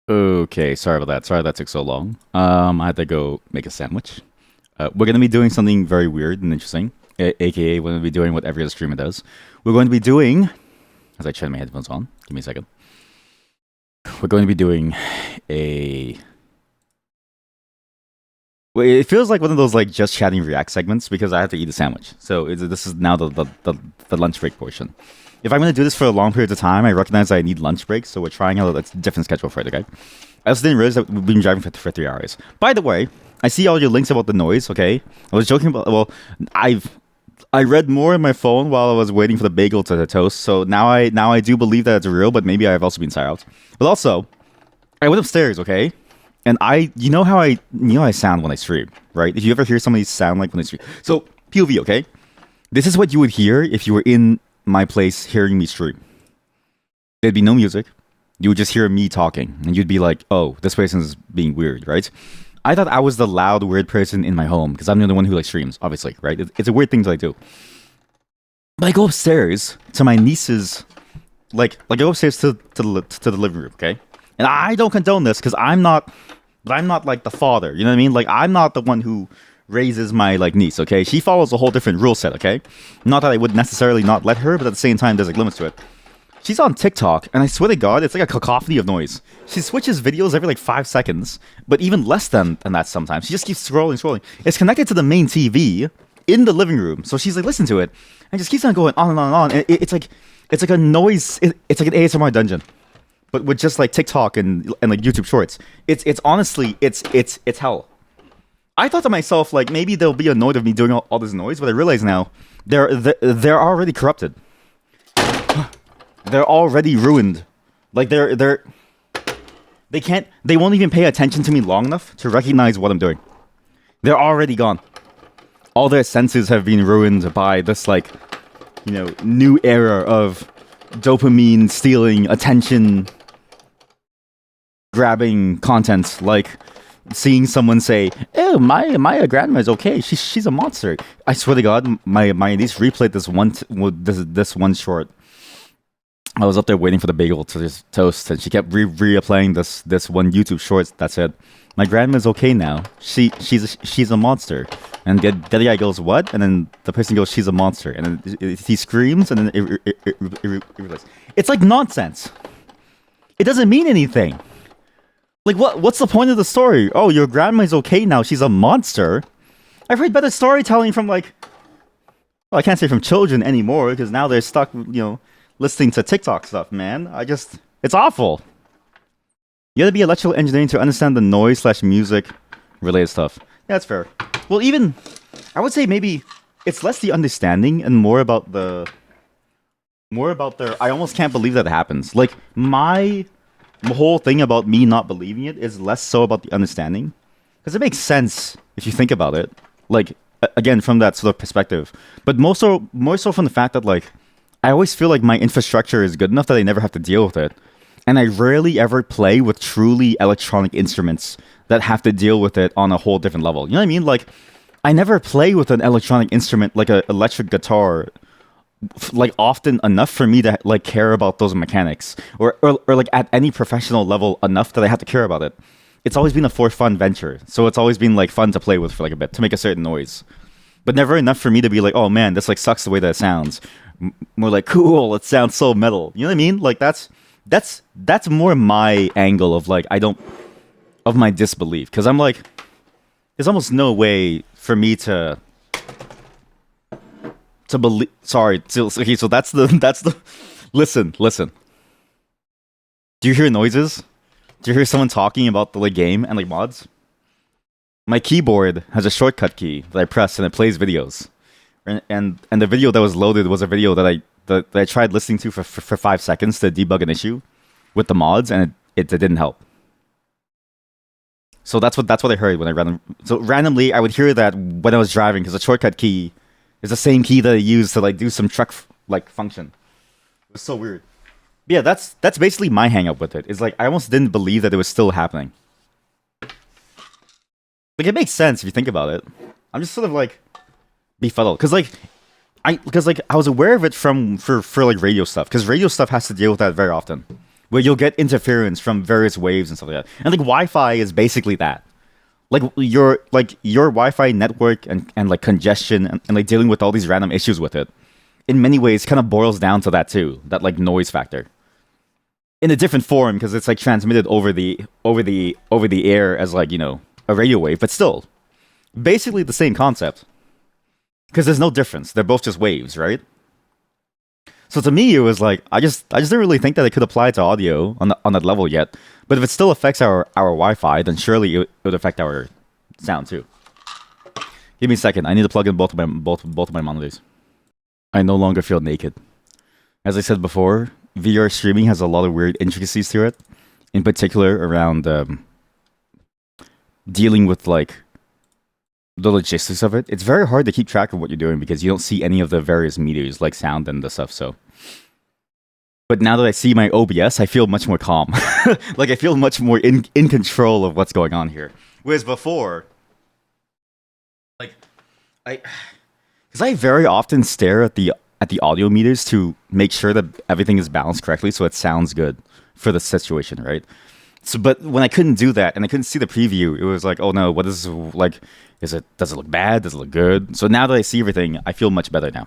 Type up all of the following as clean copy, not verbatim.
Okay, sorry about that. Sorry that took so long. I had to go make a sandwich. We're gonna be doing something very weird and interesting, aka we're gonna be doing what every other streamer does. We're going to be doing, as I turn my headphones on. Give me a second. We're going to be doing a. Well, it feels like one of those like just chatting react segments because I have to eat a sandwich. So this is now the lunch break portion. If I'm going to do this for a long period of time, I recognize I need lunch breaks, so we're trying out a different schedule for it, okay? I also didn't realize that we've been driving for 3 hours. By the way, I see all your links about the noise, okay? I was joking about, well, I read more in my phone while I was waiting for the bagel to toast, so now I do believe that it's real, but maybe I've also been psyoped. But also, I went upstairs, okay? And you know how I sound when I stream, right? If you ever hear somebody sound like when they stream. So, POV, okay? This is what you would hear if you were in my place hearing me stream. There'd be no music. You would just hear me talking. And you'd be like, oh, this person's being weird, right? I thought I was the loud, weird person in my home because I'm the only one who like streams, obviously, right? It's a weird thing to like do. But I go upstairs to my niece's, I go upstairs to the living room, okay? And I don't condone this because I'm not like the father, you know what I mean? Like I'm not the one who raises my like niece, okay? She follows a whole different rule set, okay? Not that I would necessarily not let her, but at the same time, there's like limits to it. She's on TikTok, and I swear to God, it's like a cacophony of noise. She switches videos every like 5 seconds, but even less than that sometimes. She just keeps scrolling. It's connected to the main TV in the living room, so she's like, listen to it, and just keeps on going on and on and on. And it's like a noise. It's like an ASMR dungeon, but with just like TikTok and like YouTube Shorts. It's honestly it's hell. I thought to myself, like, maybe they'll be annoyed of me doing all this noise, but I realize now they're already corrupted. They're already ruined. Like they won't even pay attention to me long enough to recognize what I'm doing. They're already gone. All their senses have been ruined by this like, new era of dopamine stealing, attention grabbing content, like seeing someone say, "Oh, my grandma's okay. She's a monster." I swear to God, my niece replayed this one short. I was up there waiting for the bagel to just toast, and she kept replaying this one YouTube short that said, "My grandma's okay now. She's a monster." And the other guy goes, "What?" And then the person goes, "She's a monster." And then he screams, and then it relates. It's like nonsense. It doesn't mean anything. Like what's the point of the story? Oh, your grandma's okay now. She's a monster. I've heard better storytelling from well, I can't say from children anymore because now they're stuck, listening to TikTok stuff, man. It's awful. You gotta be electrical engineering to understand the noise/music related stuff. Yeah, that's fair. Well, even, I would say maybe it's less the understanding and more about the, I almost can't believe that happens. Like, my whole thing about me not believing it is less so about the understanding. Because it makes sense if you think about it. Like, again, from that sort of perspective. But more so from the fact that, like, I always feel like my infrastructure is good enough that I never have to deal with it. And I rarely ever play with truly electronic instruments that have to deal with it on a whole different level. You know what I mean? Like, I never play with an electronic instrument like an electric guitar, like, often enough for me to, like, care about those mechanics. Or like, at any professional level enough that I have to care about it. It's always been a for fun venture. So it's always been, like, fun to play with for, like, a bit, to make a certain noise. But never enough for me to be like, oh, man, this, like, sucks the way that it sounds. More like, cool, it sounds so metal. You know what I mean? Like, that's more my angle of like of my disbelief, because I'm like, there's almost no way for me to believe. Sorry, okay, so that's the listen. Do you hear noises? Do you hear someone talking about the like game and like mods? My keyboard has a shortcut key that I press and it plays videos. And the video that was loaded was a video that I tried listening to for 5 seconds to debug an issue with the mods, and it didn't help. So that's what I heard when I randomly I would hear that when I was driving, because the shortcut key is the same key that I use to like do some truck like function. It was so weird. But yeah, that's basically my hang up with it. It's like I almost didn't believe that it was still happening. Like, it makes sense if you think about it. I'm just sort of like befuddled because I was aware of it for like radio stuff, because radio stuff has to deal with that very often. where you'll get interference from various waves and stuff like that. And like Wi-Fi is basically that. Like your Wi-Fi network and like congestion and like dealing with all these random issues with it, in many ways, kind of boils down to that too. That like noise factor in a different form because it's like transmitted over the air as like a radio wave, but still basically the same concept. Because there's no difference. They're both just waves, right? So to me, it was like I just didn't really think that it could apply to audio on that level yet. But if it still affects our Wi-Fi, then surely it would affect our sound too. Give me a second. I need to plug in both of my monitors. I no longer feel naked. As I said before, VR streaming has a lot of weird intricacies to it. In particular, around dealing with like the logistics of it. It's very hard to keep track of what you're doing because you don't see any of the various meters like sound and the stuff. So, but now that I see my OBS, I feel much more calm. Like I feel much more in control of what's going on here. Whereas before, like I, because I very often stare at the audio meters to make sure that everything is balanced correctly, so it sounds good for the situation, right? So, but when I couldn't do that and I couldn't see the preview, it was like, oh no, what is this, like? Does it look bad? Does it look good? So now that I see everything, I feel much better now.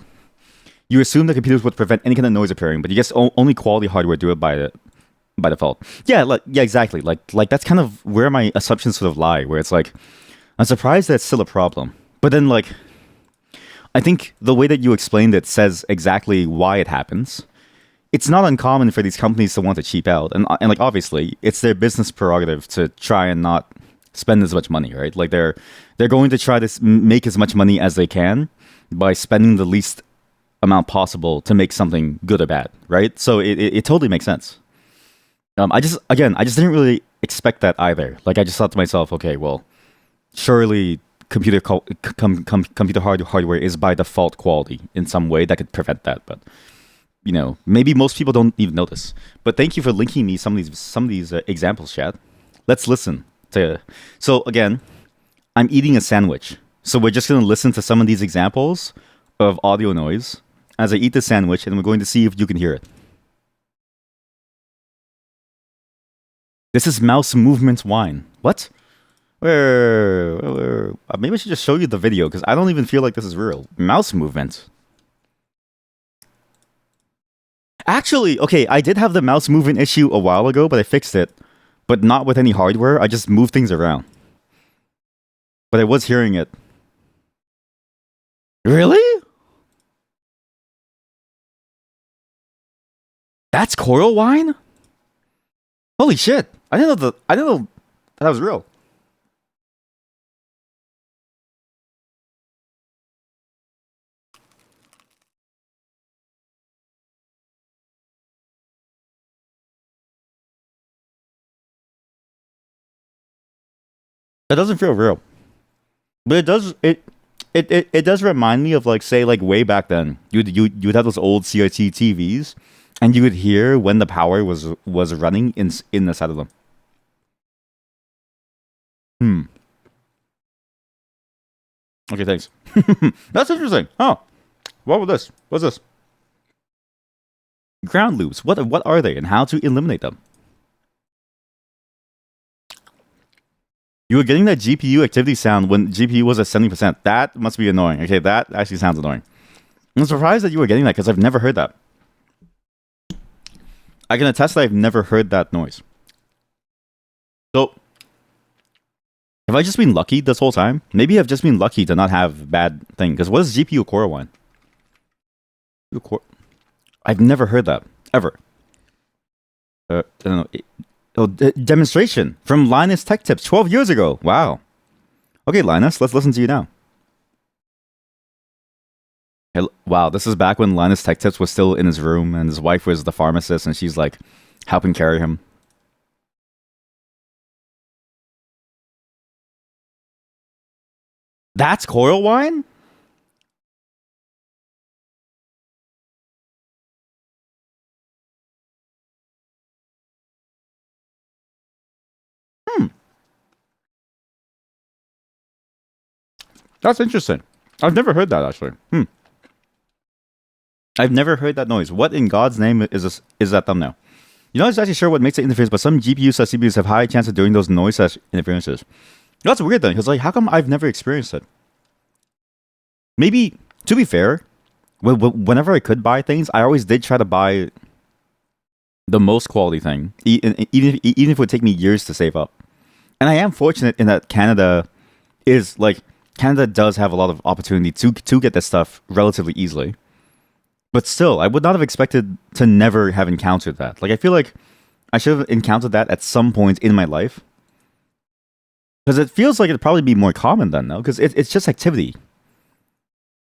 You assume that computers would prevent any kind of noise appearing, but you guess only quality hardware do it by default. Yeah, exactly. Like that's kind of where my assumptions sort of lie. Where it's like, I'm surprised that's still a problem. But then like, I think the way that you explained it says exactly why it happens. It's not uncommon for these companies to want to cheap out, and like obviously, it's their business prerogative to try and not spend as much money, right? Like they're going to try to make as much money as they can by spending the least amount possible to make something good or bad, right? So it totally makes sense. I just didn't really expect that either. Like I just thought to myself, okay, well, surely computer hardware is by default quality in some way that could prevent that, but maybe most people don't even notice. But thank you for linking me some of these examples, Chad. Let's listen to. So again, I'm eating a sandwich, so we're just gonna listen to some of these examples of audio noise as I eat the sandwich, and we're going to see if you can hear it. This is mouse movement wine. What? Where? Maybe I should just show you the video because I don't even feel like this is real. Mouse movement. Actually, okay, I did have the mouse movement issue a while ago, but I fixed it. But not with any hardware. I just moved things around. But I was hearing it. Really? That's coral wine? Holy shit! I didn't know that was real. That doesn't feel real. But it does remind me of like say like way back then. You'd have those old CRT TVs and you would hear when the power was running in the side of them. Hmm. Okay, thanks. That's interesting. Oh. What was this? What's this? Ground loops. What are they and how to eliminate them? You were getting that GPU activity sound when GPU was at 70%. That must be annoying. Okay, that actually sounds annoying. I'm surprised that you were getting that because I've never heard that. I can attest that I've never heard that noise. So, have I just been lucky this whole time? Maybe I've just been lucky to not have bad thing. Because what is GPU core one? I've never heard that ever. I don't know. Demonstration from Linus Tech Tips 12 years ago. Wow. Okay, Linus, let's listen to you now. Wow, this is back when Linus Tech Tips was still in his room and his wife was the pharmacist and she's like helping carry him. That's coil wine? Hmm. That's interesting. I've never heard that actually. Hmm. I've never heard that noise. What in God's name is this? Is that thumbnail? You're not exactly sure what makes the interference, but some GPUs/CPUs have high chance of doing those noise/interferences. That's weird then, because like, how come I've never experienced it? Maybe, to be fair, whenever I could buy things, I always did try to buy the most quality thing, even if it would take me years to save up. And I am fortunate in that Canada does have a lot of opportunity to get this stuff relatively easily. But still, I would not have expected to never have encountered that. Like, I feel like I should have encountered that at some point in my life. Because it feels like it'd probably be more common then, though. Because it's just activity.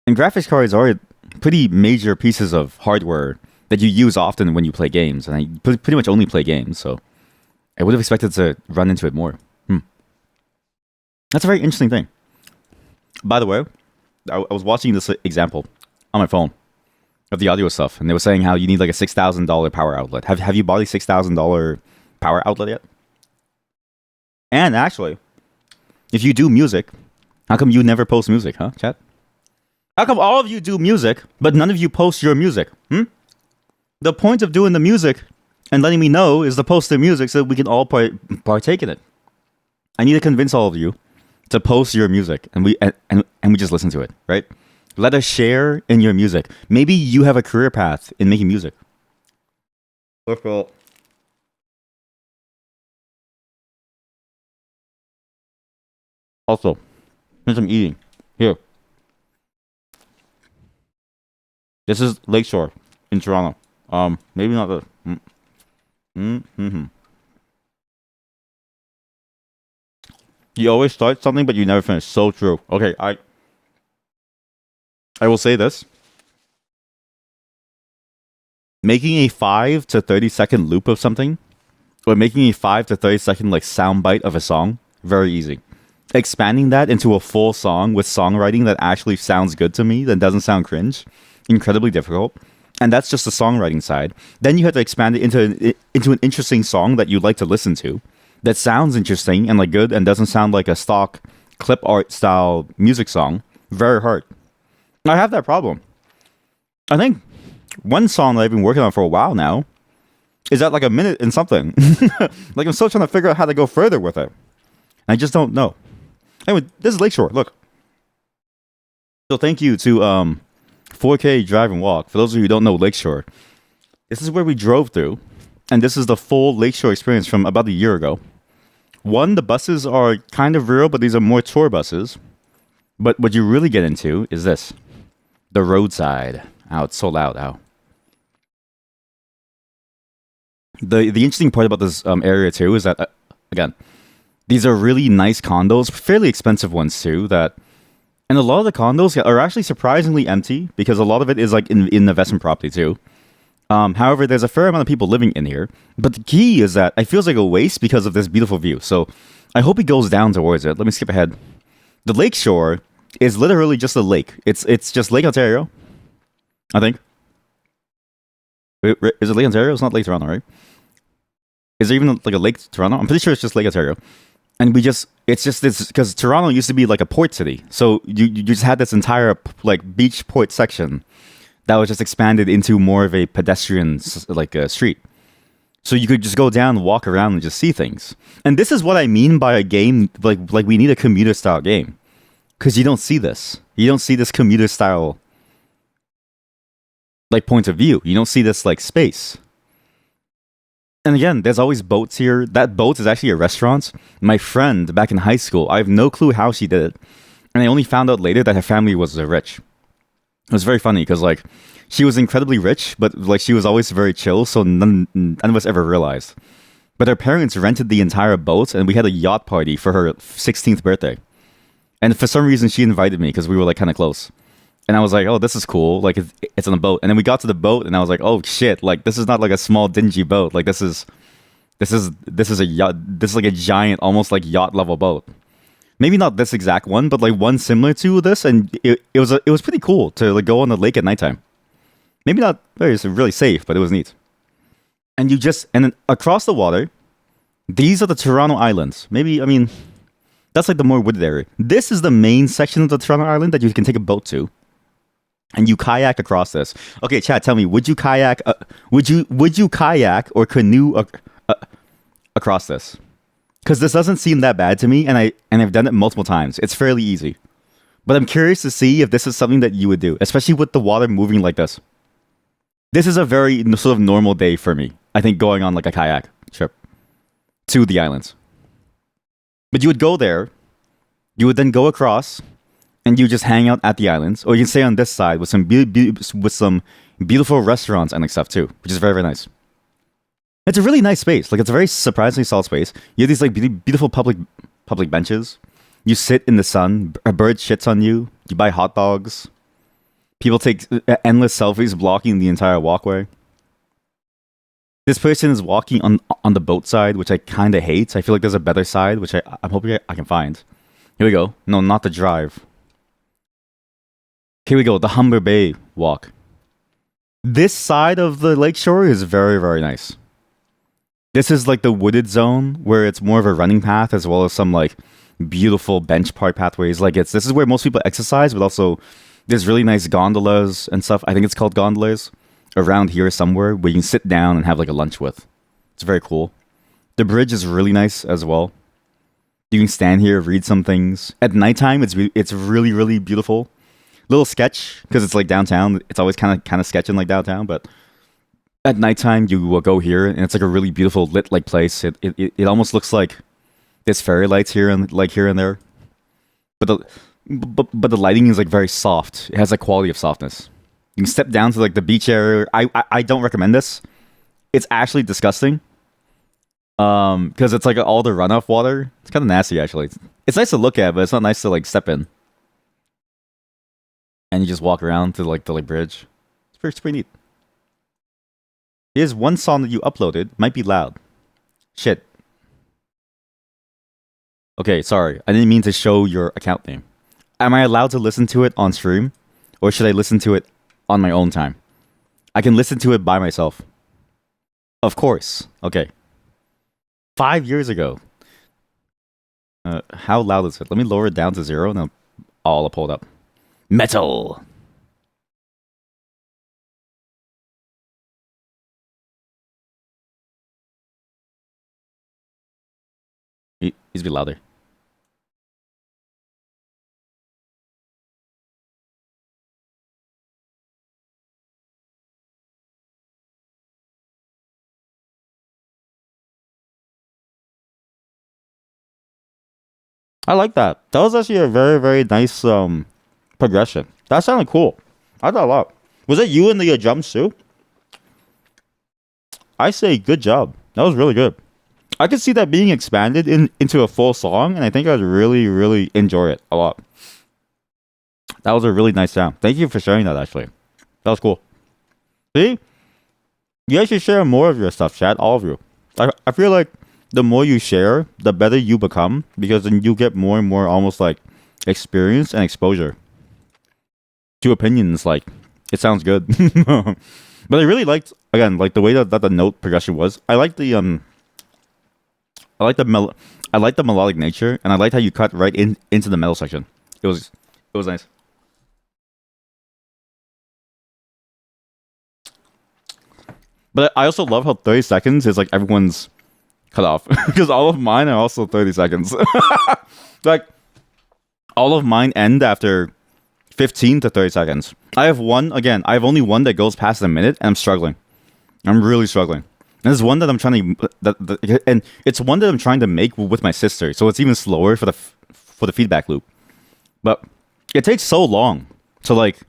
And graphics cards are pretty major pieces of hardware that you use often when you play games. And I pretty much only play games, so I would have expected to run into it more. That's a very interesting thing. By the way, I was watching this example on my phone of the audio stuff, and they were saying how you need like a $6,000 power outlet. Have you bought a $6,000 power outlet yet? And actually, if you do music, how come you never post music, huh, chat? How come all of you do music, but none of you post your music? The point of doing the music and letting me know is to post the music so that we can all partake in it. I need to convince all of you to post your music, and we just listen to it, right? Let us share in your music. Maybe you have a career path in making music. Also, since I'm eating, here. This is Lakeshore in Toronto. Maybe not the. You always start something, but you never finish. So true. Okay, I will say this. Making a 5 to 30 second loop of something, or making a 5 to 30 second like soundbite of a song, very easy. Expanding that into a full song with songwriting that actually sounds good to me, that doesn't sound cringe, incredibly difficult. And that's just the songwriting side. Then you have to expand it into an interesting song that you like to listen to, that sounds interesting and like good and doesn't sound like a stock clip art style music song. Very hard. I have that problem. I think one song that I've been working on for a while now is at like a minute and something. Like I'm still trying to figure out how to go further with it. I just don't know. Anyway, this is Lakeshore. Look. So thank you to 4K Drive and Walk. For those of you who don't know Lakeshore, this is where we drove through, and this is the full Lakeshore experience from about a year ago. One, the buses are kind of real, but these are more tour buses. But what you really get into is this. The roadside. Ow, it's so loud. Ow. The interesting part about this area too is that, again, these are really nice condos, fairly expensive ones too, and a lot of the condos are actually surprisingly empty because a lot of it is like in investment property too. However, there's a fair amount of people living in here. But the key is that it feels like a waste because of this beautiful view. So I hope it goes down towards it. Let me skip ahead. The Lakeshore is literally just a lake. It's just Lake Ontario, I think. Is it Lake Ontario? It's not Lake Toronto, right? Is there even like a Lake Toronto? I'm pretty sure it's just Lake Ontario. And it's just this, because Toronto used to be like a port city. So you just had this entire like beach port section that was just expanded into more of a pedestrian like street. So you could just go down, walk around, and just see things. And this is what I mean by a game like we need a commuter style game, because you don't see this. You don't see this commuter style like point of view. You don't see this like space. And again, there's always boats here. That boat is actually a restaurant. My friend back in high school, I have no clue how she did it, and I only found out later that her family was rich. It was very funny because like she was incredibly rich, but like she was always very chill, so none of us ever realized. But her parents rented the entire boat, and we had a yacht party for her 16th birthday. And for some reason, she invited me because we were like kind of close. And I was like, oh, this is cool. Like it's on a boat. And then we got to the boat, and I was like, oh shit! Like this is not like a small dingy boat. Like this is a yacht. This is like a giant, almost like yacht level boat. Maybe not this exact one, but like one similar to this, and it was pretty cool to like go on the lake at nighttime. Maybe not very really safe, but it was neat. And then across the water, these are the Toronto Islands. Maybe, I mean, that's like the more wooded area. This is the main section of the Toronto Island that you can take a boat to. and you kayak across this. Okay, chat, tell me, would you kayak? Would you kayak or canoe across this? Because this doesn't seem that bad to me, and I've done it multiple times. It's fairly easy, but I'm curious to see if this is something that you would do, especially with the water moving like this. This is a very sort of normal day for me. I think going on like a kayak trip to the islands. But you would go there, you would then go across, and you just hang out at the islands, or you can stay on this side with some beautiful restaurants and like stuff too, which is very very nice. It's a really nice space. Like it's a very surprisingly solid space. You have these like beautiful public benches. You sit in the sun. A bird shits on you. You buy hot dogs. People take endless selfies blocking the entire walkway. This person is walking on the boat side, which I kind of hate. I feel like there's a better side, which I'm hoping I can find. Here we go. No, not the drive. Here we go. The Humber Bay walk. This side of the lakeshore is very, very nice. This is like the wooded zone where it's more of a running path as well as some like beautiful bench park pathways. Like this is where most people exercise, but also there's really nice gondolas and stuff. I think it's called gondolas around here somewhere where you can sit down and have like a lunch with. It's very cool. The bridge is really nice as well. You can stand here, read some things. At nighttime, it's really, really beautiful. Little sketch because it's like downtown. It's always kind of sketching like downtown, but at nighttime you will go here and it's like a really beautiful lit like place. It almost looks like there's fairy lights here and there, but the lighting is like very soft. It has a quality of softness. You can step down to like the beach area. I don't recommend this. It's actually disgusting. Because it's like all the runoff water. It's kind of nasty actually. It's nice to look at, but it's not nice to like step in. And you just walk around to like the like bridge. It's pretty neat. Here's one song that you uploaded. Might be loud. Shit. Okay, sorry. I didn't mean to show your account name. Am I allowed to listen to it on stream? Or should I listen to it on my own time? I can listen to it by myself. Of course. Okay. 5 years ago. How loud is it? Let me lower it down to 0 and I'll pull it up. Metal. Needs to be louder. I like that. That was actually a very, very nice progression. That sounded cool. I thought a lot. Was it you in the jumps too? I say good job. That was really good. I could see that being expanded into a full song, and I think I'd really, really enjoy it a lot. That was a really nice sound. Thank you for sharing that, actually. That was cool. See? You guys should share more of your stuff, chat. All of you. I feel like the more you share, the better you become, because then you get more and more almost like experience and exposure to opinions. Like, it sounds good. But I really liked, again, like the way that the note progression was. I like the melodic nature, and I liked how you cut right into the metal section. It was nice. But I also love how 30 seconds is like everyone's cut off because all of mine are also 30 seconds. Like all of mine end after 15 to 30 seconds. I have only one that goes past a minute, and I'm struggling. I'm really struggling. And there's one that I'm trying to, and it's one that I'm trying to make with my sister, so it's even slower for the feedback loop. But it takes so long to like,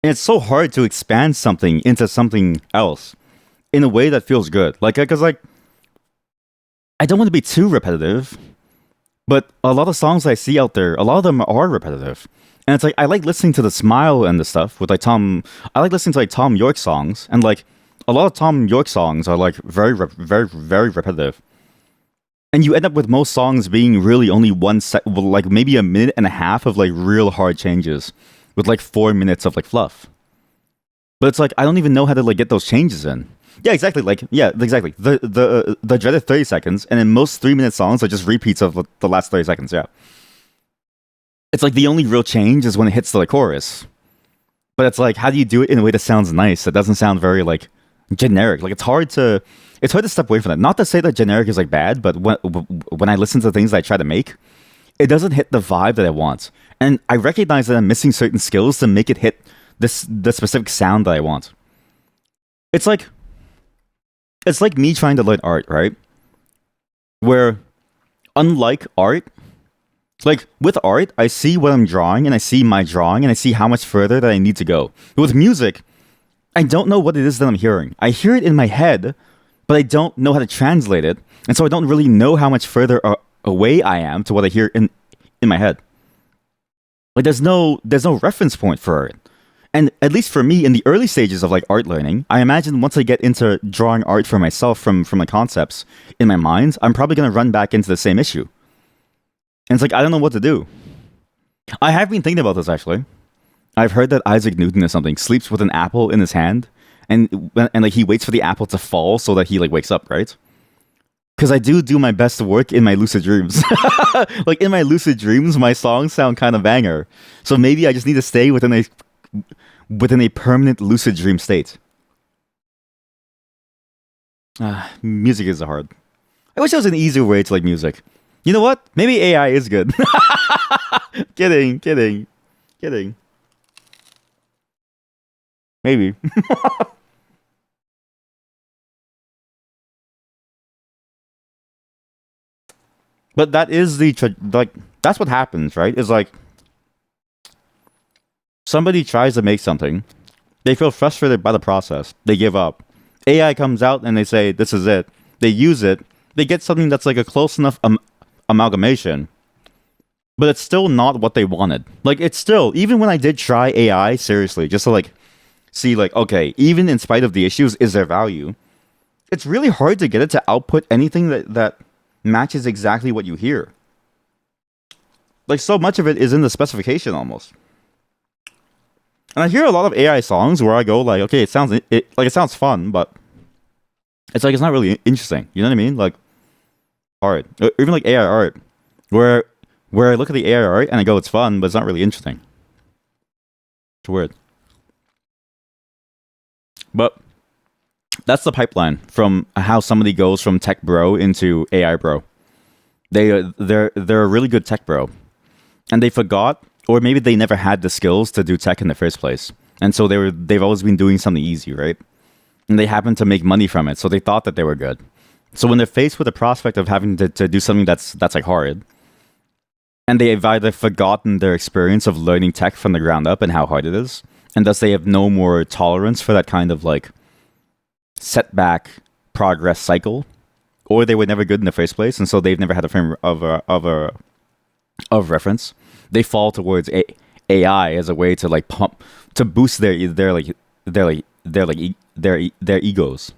and it's so hard to expand something into something else in a way that feels good. Like, because like, I don't want to be too repetitive, but a lot of songs I see out there, a lot of them are repetitive. And it's like, I like listening to the Smile and the stuff with like I like listening to like Tom York songs, and like a lot of Tom York songs are like very, very, very repetitive. And you end up with most songs being really only like maybe a minute and a half of like real hard changes with like 4 minutes of like fluff. But it's like, I don't even know how to like get those changes in. Yeah, exactly. Like, yeah, exactly. The dreaded 30 seconds, and then most 3-minute songs are just repeats of the last 30 seconds. Yeah. It's like the only real change is when it hits the like, chorus. But it's like, how do you do it in a way that sounds nice? That doesn't sound very like generic. Like it's hard to step away from that. Not to say that generic is like bad, but when I listen to things that I try to make, it doesn't hit the vibe that I want. And I recognize that I'm missing certain skills to make it hit the specific sound that I want. It's like me trying to learn art, right? Where unlike art, like with art, I see what I'm drawing and I see my drawing and I see how much further that I need to go. But with music, I don't know what it is that I'm hearing. I hear it in my head, but I don't know how to translate it. And so I don't really know how much further away I am to what I hear in my head. Like there's no reference point for it. And at least for me, in the early stages of like art learning, I imagine once I get into drawing art for myself from my concepts in my mind, I'm probably going to run back into the same issue. And it's like, I don't know what to do. I have been thinking about this actually. I've heard that Isaac Newton or something sleeps with an apple in his hand, and like he waits for the apple to fall so that he like wakes up, right? Because I do my best work in my lucid dreams. Like in my lucid dreams, my songs sound kind of banger. So maybe I just need to stay within a permanent lucid dream state. Music is hard. I wish there was an easier way to like music. You know what? Maybe AI is good. Kidding. Maybe. But that is like that's what happens, right? Is like somebody tries to make something, they feel frustrated by the process, they give up. AI comes out and they say this is it. They use it. They get something that's like a close enough amalgamation, but it's still not what they wanted. Like it's still, even when I did try AI seriously, just to like see like, okay, even in spite of the issues, is there value? It's really hard to get it to output anything that matches exactly what you hear. Like so much of it is in the specification almost. And I hear a lot of AI songs where I go like, okay, it sounds fun, but it's like it's not really interesting. You know what I mean? Like art, or even like AI art, where I look at the AI art and I go, it's fun, but it's not really interesting. It's weird. But that's the pipeline from how somebody goes from tech bro into AI bro. They're a really good tech bro, and they forgot, or maybe they never had the skills to do tech in the first place, and so they've always been doing something easy, right? And they happen to make money from it, so they thought that they were good. So when they're faced with the prospect of having to do something that's like hard, and they've either forgotten their experience of learning tech from the ground up and how hard it is, and thus they have no more tolerance for that kind of like setback progress cycle, or they were never good in the first place, and so they've never had a frame of reference. They fall towards AI as a way to like boost their egos.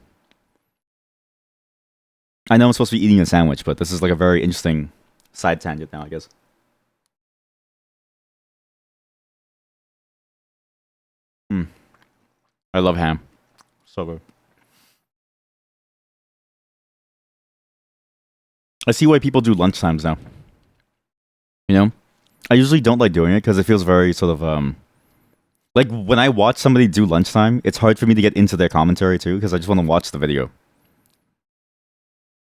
I know I'm supposed to be eating a sandwich, but this is like a very interesting side tangent now, I guess. I love ham. So good. I see why people do lunchtimes now. You know? I usually don't like doing it because it feels very sort of like when I watch somebody do lunchtime, it's hard for me to get into their commentary too because I just want to watch the video.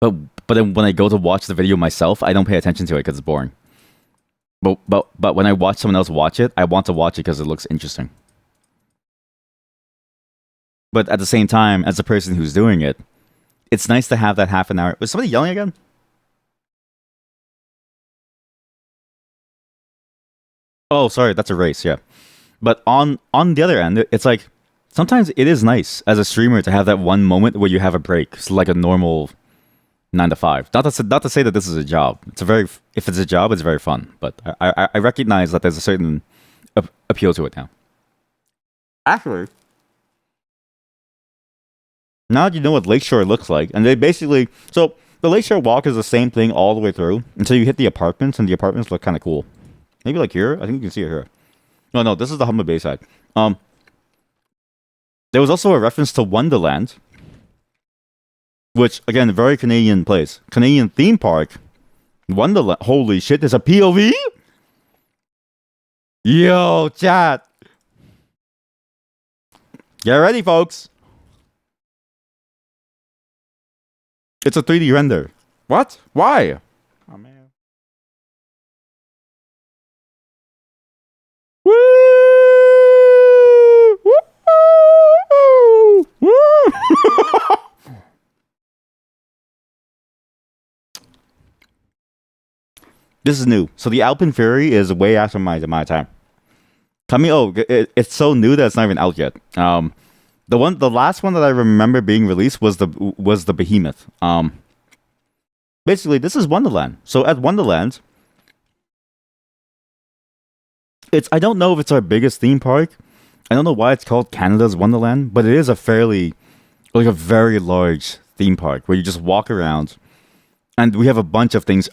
But then when I go to watch the video myself, I don't pay attention to it because it's boring. But when I watch someone else watch it, I want to watch it because it looks interesting. But at the same time, as a person who's doing it, it's nice to have that half an hour. Was somebody yelling again? Oh, sorry, that's a race, yeah. But on the other end, it's like sometimes it is nice as a streamer to have that one moment where you have a break. It's like a normal 9 to 5. Not to say that this is a job. If it's a job, it's very fun. But I recognize that there's a certain appeal to it now. Actually, now that you know what Lakeshore looks like, and they basically the Lakeshore Walk is the same thing all the way through until you hit the apartments, and the apartments look kind of cool. Maybe like here, I think you can see it here. No, this is the Humber Bay side. There was also a reference to Wonderland, which again, a very Canadian place, Canadian theme park. Wonderland. Holy shit! There's a POV. Yo, chat. Get ready, folks. It's a 3D render. What? Why? Oh man. Woo! Woo! Woo! This is new. So the Alpine Fury is way after my time. Coming. Oh, it's so new that it's not even out yet. The last one that I remember being released was the Behemoth. Basically, this is Wonderland. So at Wonderland, I don't know if it's our biggest theme park. I don't know why it's called Canada's Wonderland, but it is a very large theme park where you just walk around, and we have a bunch of things.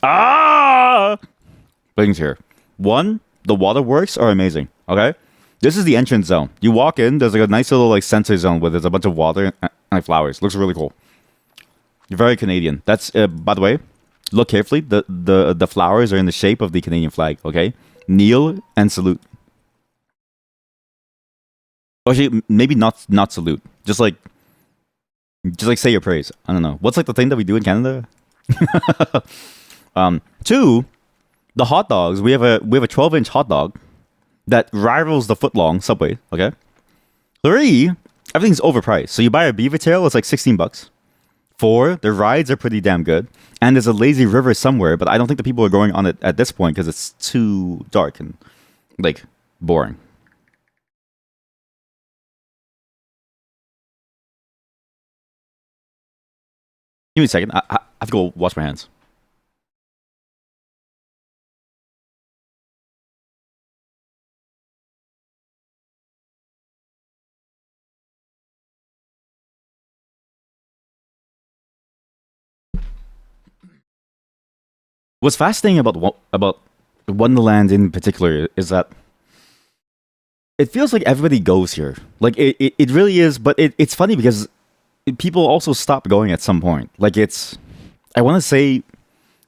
Things here. One, the waterworks are amazing. Okay, this is the entrance zone. You walk in, there's like a nice little like sensor zone where there's a bunch of water and like flowers. Looks really cool. Very Canadian. That's by the way, look carefully. The flowers are in the shape of the Canadian flag. Okay, kneel and salute. Actually, maybe not salute. Just like say your praise. I don't know. What's like the thing that we do in Canada? Two, the hot dogs. We have a 12-inch hot dog that rivals the foot-long Subway. Okay. Three, everything's overpriced. So you buy a beaver tail, it's like $16. Four, the rides are pretty damn good, and there's a lazy river somewhere, but I don't think the people are going on it at this point because it's too dark and like boring. Give me a second. I have to go wash my hands. What's fascinating about Wonderland in particular is that it feels like everybody goes here. Like it really is, but it's funny because people also stop going at some point. Like I want to say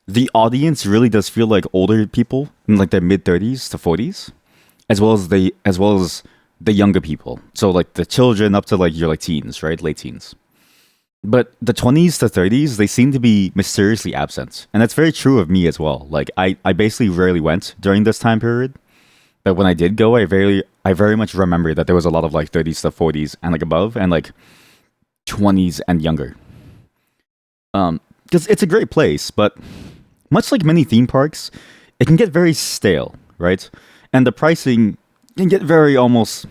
the audience really does feel like older people in like their mid 30s to 40s, as well as the younger people. So like the children up to like your like teens, right? Late teens. But the 20s to 30s, they seem to be mysteriously absent. And that's very true of me as well. Like I basically rarely went during this time period. But when I did go, I very much remember that there was a lot of like 30s to 40s and like above and like 20s and younger. Because it's a great place, but much like many theme parks, it can get very stale, right? And the pricing can get very almost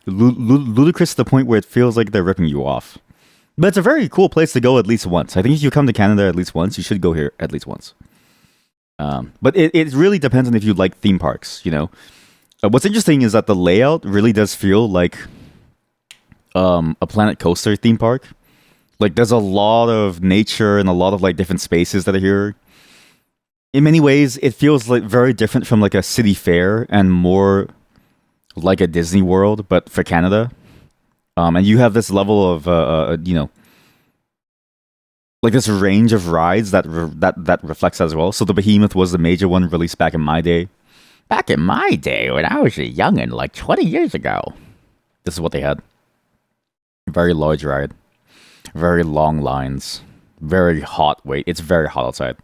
ludicrous to the point where it feels like they're ripping you off. But it's a very cool place to go at least once. I think if you come to Canada at least once, you should go here at least once. But it really depends on if you like theme parks, you know? What's interesting is that the layout really does feel like a Planet Coaster theme park. Like there's a lot of nature and a lot of like different spaces that are here. In many ways, it feels like very different from like a city fair and more like a Disney World, but for Canada. And you have this level of like this range of rides that reflects that as well. So the Behemoth was the major one released back in my day. Back in my day, when I was a youngin', like 20 years ago. This is what they had. Very large ride. Very long lines. Very hot wait. It's very hot outside.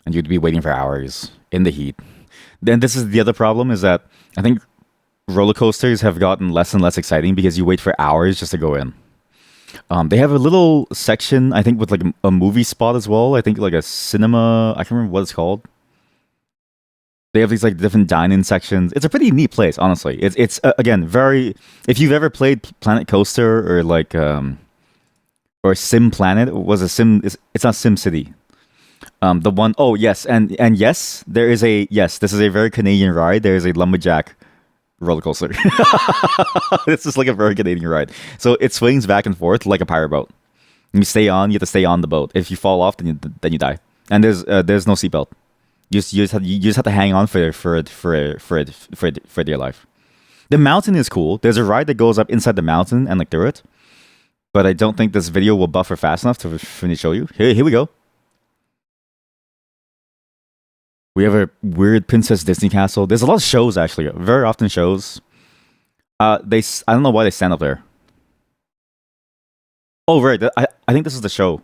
And you'd be waiting for hours in the heat. Then this is the other problem is that I think roller coasters have gotten less and less exciting because you wait for hours just to go in. They have a little section, I think, with like a movie spot as well. I think like a cinema. I can't remember what it's called. They have these like different dine-in sections. It's a pretty neat place, honestly. It's again very. If you've ever played Planet Coaster or like or Sim Planet, was a Sim. It's not Sim City. The one oh yes, and yes, there is a yes. This is a very Canadian ride. There is a lumberjack roller coaster. This is like a very Canadian ride. So it swings back and forth like a pirate boat. You stay on. You have to stay on the boat. If you fall off, then you die. And there's no seatbelt. You just have to hang on for dear life. The mountain is cool. There's a ride that goes up inside the mountain and like through it. But I don't think this video will buffer fast enough for me to show you. Here we go. We have a weird Princess Disney castle. There's a lot of shows actually. Very often shows. I don't know why they stand up there. Oh right, I think this is the show.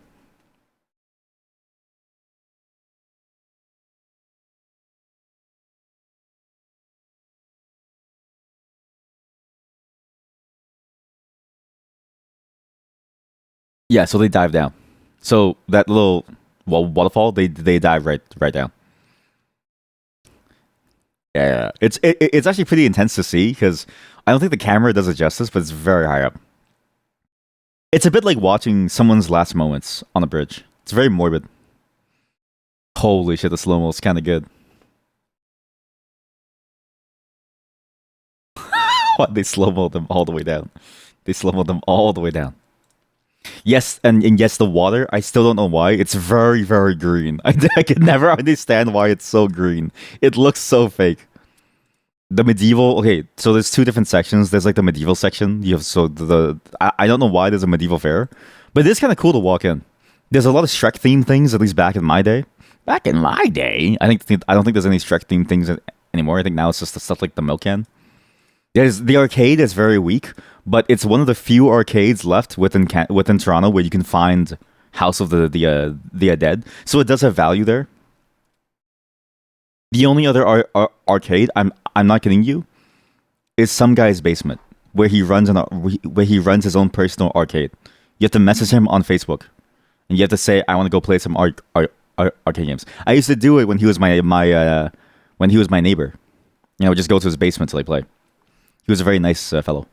Yeah, so they dive down. So that little waterfall, they dive right down. Yeah. It's actually pretty intense to see because I don't think the camera does it justice, but it's very high up. It's a bit like watching someone's last moments on a bridge. It's very morbid. Holy shit, the slow mo is kind of good. What they slow mo them all the way down. They slow mo them all the way down. Yes, and yes, the water. I still don't know why. It's very green. I can never understand why it's so green. It looks so fake. The medieval. Okay, so there's two different sections. There's like the medieval section. You have so I don't know why there's a medieval fair, but it is kind of cool to walk in. There's a lot of Shrek themed things, at least back in my day. Back in my day, I don't think there's any Shrek themed things anymore. I think now it's just the stuff like the milk can. There's the arcade is very weak, but it's one of the few arcades left within Toronto where you can find House of the Dead. So it does have value there. The only other arcade, I'm not kidding you, is some guy's basement where where he runs his own personal arcade. You have to message him on Facebook, and you have to say, "I want to go play some arcade games." I used to do it when he was when he was my neighbor. You know, just go to his basement to like play. He was a very nice fellow.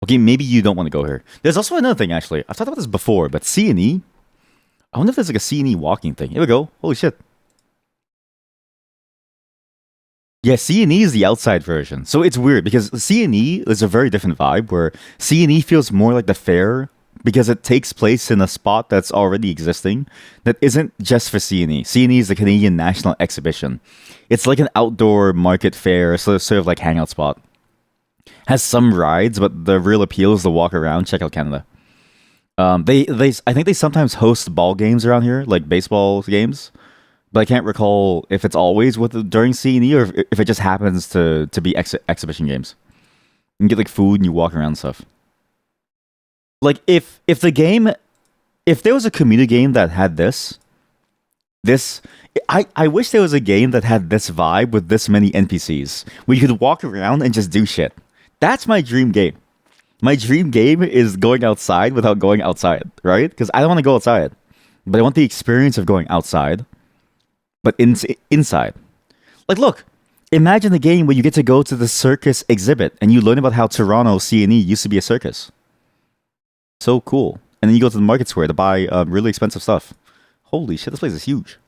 Okay, maybe you don't want to go here. There's also another thing, actually. I've talked about this before, but C&E. I wonder if there's like a C&E walking thing. Here we go. Holy shit. Yeah, C&E is the outside version. So it's weird because C&E is a very different vibe where C&E feels more like the fair because it takes place in a spot that's already existing that isn't just for C&E. C&E is the Canadian National Exhibition. It's like an outdoor market fair, sort of like hangout spot. Has some rides, but the real appeal is to walk around, check out Canada. I think they sometimes host ball games around here, like baseball games, but I can't recall if it's always during C&E or if it just happens to be exhibition games. You can get like food and you walk around and stuff. Like if there was a community game that had this I wish there was a game that had this vibe with this many NPCs where you could walk around and just do shit. That's my dream game. My dream game is going outside without going outside, right? Because I don't want to go outside, but I want the experience of going outside, but inside. Like, look, imagine a game where you get to go to the circus exhibit and you learn about how Toronto C&E used to be a circus. So cool. And then you go to the market square to buy really expensive stuff. Holy shit, this place is huge.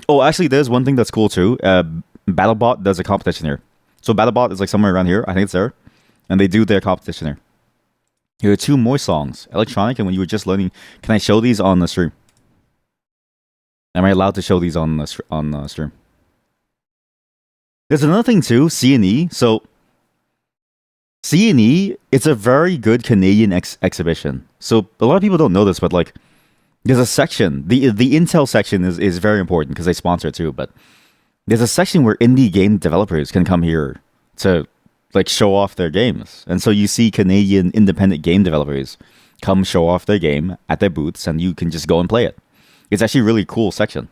Oh, actually, there's one thing that's cool too. BattleBot does a competition here. So BattleBot is like somewhere around here. I think it's there. And they do their competition here. Here are two more songs. Electronic and when you were just learning. Can I show these on the stream? Am I allowed to show these on the stream? There's another thing too, C&E. So C&E, it's a very good Canadian exhibition. So a lot of people don't know this, but like there's a section. The Intel section is very important because they sponsor it too, but there's a section where indie game developers can come here to like show off their games. And so you see Canadian independent game developers come show off their game at their booths and you can just go and play it. It's actually a really cool section.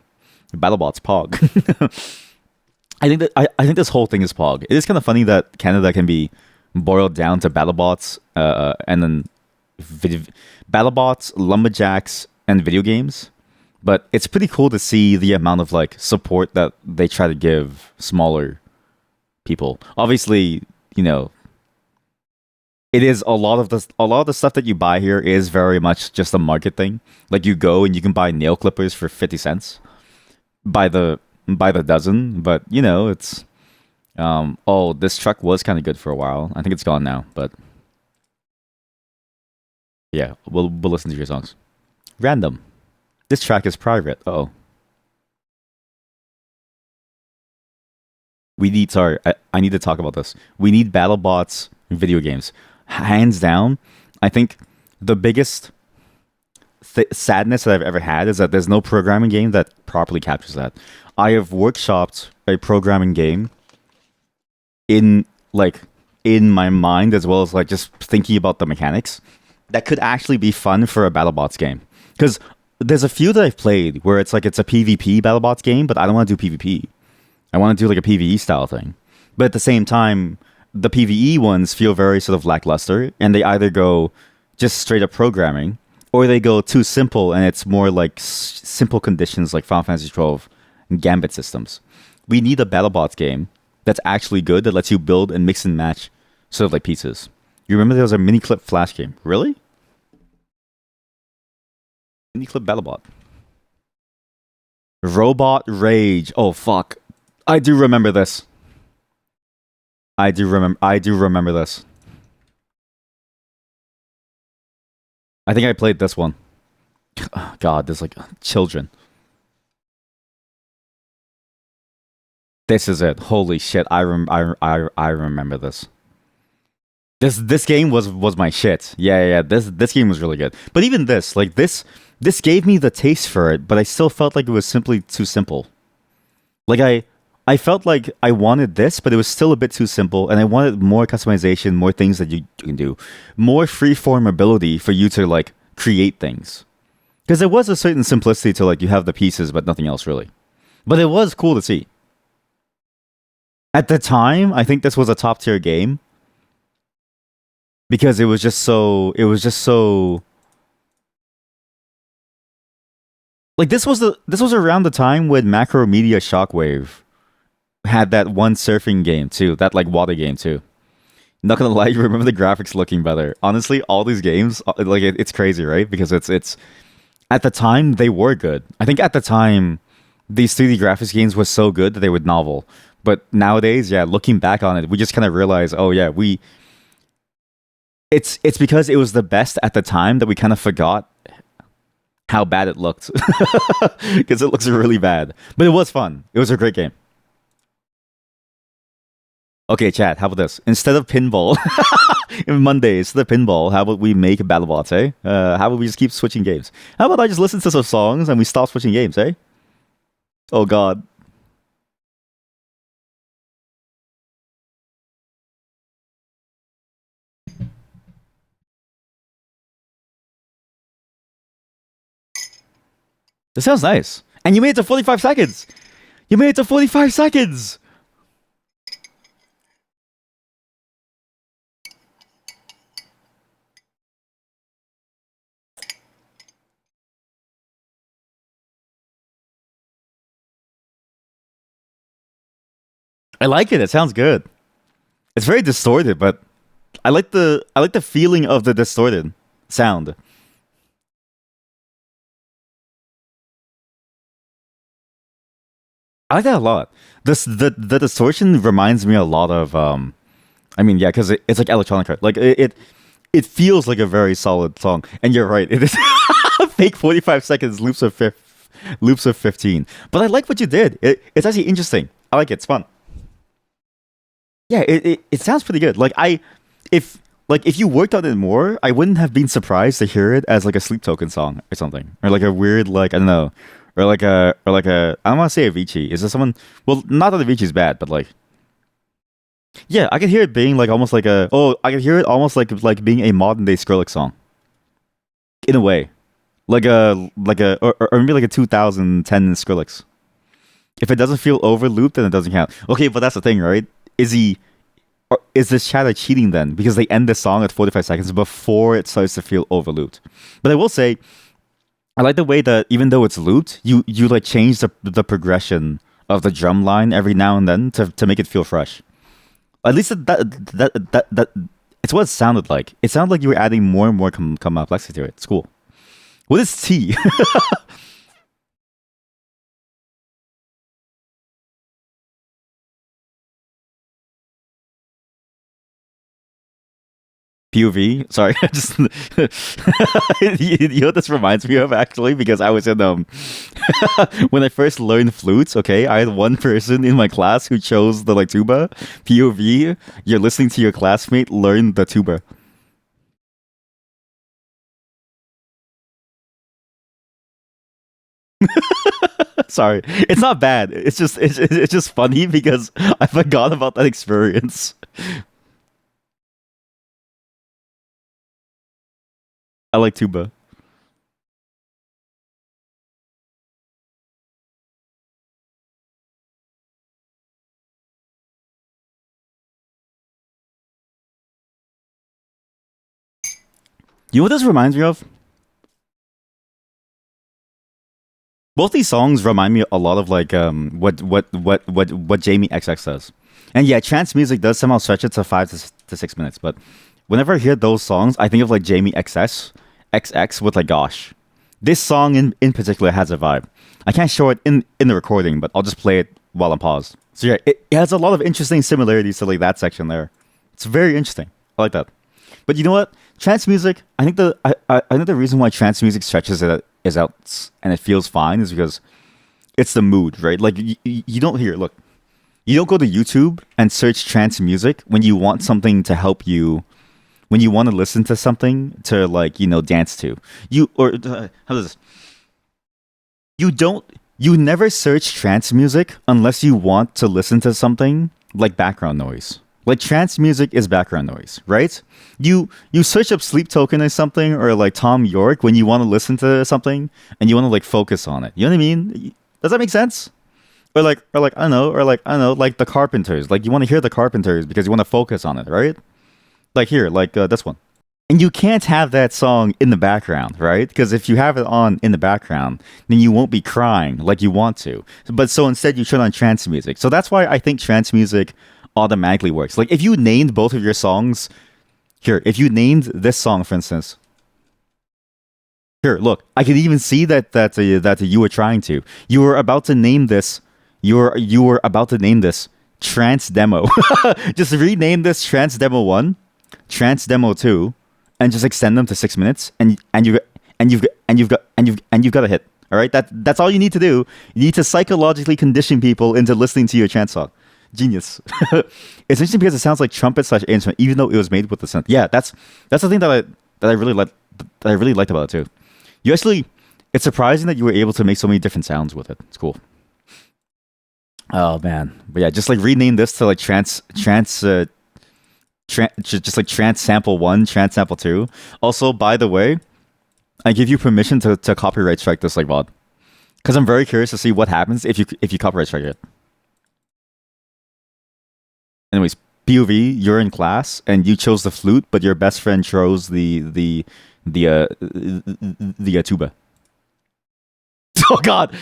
BattleBot's Pog. I think this whole thing is Pog. It is kind of funny that Canada can be boiled down to BattleBots and then BattleBots, Lumberjacks, and video games. But it's pretty cool to see the amount of like support that they try to give smaller people. Obviously, you know, it is a lot of the stuff that you buy here is very much just a market thing. Like you go and you can buy nail clippers for 50 cents by the dozen, but you know, it's oh, this truck was kind of good for a while. I think it's gone now, but yeah, we'll listen to your songs. Random. This track is private. Oh. We need, sorry, I need to talk about this. We need BattleBots video games. Hands down, I think the biggest sadness that I've ever had is that there's no programming game that properly captures that. I have workshopped a programming game in like in my mind, as well as like just thinking about the mechanics, that could actually be fun for a BattleBots game. Because there's a few that I've played where it's like it's a PvP BattleBots game, but I don't want to do PvP. I want to do like a PvE style thing. But at the same time, the PvE ones feel very sort of lackluster, and they either go just straight up programming, or they go too simple, and it's more like simple conditions like Final Fantasy 12 and Gambit systems. We need a BattleBots game that's actually good, that lets you build and mix and match sort of like pieces. You remember there was a mini clip Flash game? Really? Mini clip BattleBot. Robot Rage. Oh fuck. I do remember this. I do remember this. I think I played this one. God, there's like children. This is it. Holy shit. I remember this. This game was my shit. Yeah. This game was really good. But even this, like this gave me the taste for it, but I still felt like it was simply too simple. Like I felt like I wanted this, but it was still a bit too simple, and I wanted more customization, more things that you can do, more freeform ability for you to like create things. Because there was a certain simplicity to like you have the pieces, but nothing else really. But it was cool to see. At the time, I think this was a top tier game because it was just so. It was just so. Like this was around the time when Macromedia Shockwave had that one surfing game too, that like water game too. Not gonna lie, you remember the graphics looking better. Honestly, all these games, like it's crazy, right? Because it's at the time they were good. I think at the time these 3D graphics games were so good that they were novel. But nowadays, yeah, looking back on it, we just kind of realize, oh yeah, it's because it was the best at the time that we kind of forgot how bad it looked. Because it looks really bad. But it was fun. It was a great game. Okay, chat, how about this? Instead of pinball, Mondays, the pinball, how about we make BattleBots, eh? How about we just keep switching games? How about I just listen to some songs and we stop switching games, eh? Oh god. This sounds nice. And you made it to 45 seconds! You made it to 45 seconds! I like it. It sounds good. It's very distorted, but I like the feeling of the distorted sound. I like that a lot. The distortion reminds me a lot of I mean, yeah, because it's like electronica. Like it feels like a very solid song. And you're right, it is fake 45 seconds loops of 15. But I like what you did. It's actually interesting. I like it. It's fun. Yeah, it sounds pretty good. If if you worked on it more, I wouldn't have been surprised to hear it as like a sleep token song or something, or like a weird like I don't know, or like a I don't want to say Avicii. Is there someone? Well, not that Avicii's bad, but like yeah, I could hear it being like almost like a I could hear it almost like being a modern day Skrillex song in a way, or maybe like a 2010 Skrillex. If it doesn't feel over looped, then it doesn't count. Okay, but that's the thing, right? Is he? Or is this chatter cheating then? Because they end the song at 45 seconds before it starts to feel overlooped. But I will say, I like the way that even though it's looped, you like change the progression of the drum line every now and then to make it feel fresh. At least that it's what it sounded like. It sounded like you were adding more and more complexity to it. It's cool. What is T? POV. Sorry, I just you know what this reminds me of actually because I was in when I first learned flutes. Okay, I had one person in my class who chose the like tuba POV. You're listening to your classmate learn the tuba. Sorry, it's not bad. It's just funny because I forgot about that experience. I like tuba. You know what this reminds me of? Both these songs remind me a lot of like what Jamie XX does. And yeah, trance music does somehow stretch it to 5 to 6 minutes. But whenever I hear those songs, I think of like Jamie XS XX with like gosh. This song in particular has a vibe. I can't show it in the recording, but I'll just play it while I'm paused. So yeah, it has a lot of interesting similarities to like that section there. It's very interesting. I like that. But you know what? Trance music. I think the reason why trance music stretches it is out and it feels fine is because it's the mood, right? Like you don't hear. Look, you don't go to YouTube and search trance music when you want something to help you. When you want to listen to something to like dance to. You or how does this? You don't. You never search trance music unless you want to listen to something like background noise. Like trance music is background noise, right? You search up Sleep Token or something or like Tom York when you want to listen to something and you want to like focus on it. You know what I mean? Does that make sense? Or like I don't know, like the Carpenters. Like you want to hear the Carpenters because you want to focus on it, right? Like here, like this one. And you can't have that song in the background, right? Because if you have it on in the background, then you won't be crying like you want to. But so instead, you turn on trance music. So that's why I think trance music automatically works. Like if you named both of your songs here, if you named this song, for instance, here, look, I could even see that you were trying to. You were about to name this. You were about to name this trance demo. Just rename this trance demo one, trance demo two, and just extend them to 6 minutes, and you've got a hit. All right, that's all you need to do. You need to psychologically condition people into listening to your trance song. Genius. It's interesting because it sounds like trumpet slash instrument, even though it was made with the synth. Yeah, that's the thing that I really like that I really liked about it too. You actually, it's surprising that you were able to make so many different sounds with it. It's cool. Oh man, but yeah, just like rename this to like just like trance sample one, trance sample two. Also, by the way, I give you permission to copyright strike this like VOD because I'm very curious to see what happens if you copyright strike it. Anyways, POV, you're in class and you chose the flute, but your best friend chose the tuba. Oh God.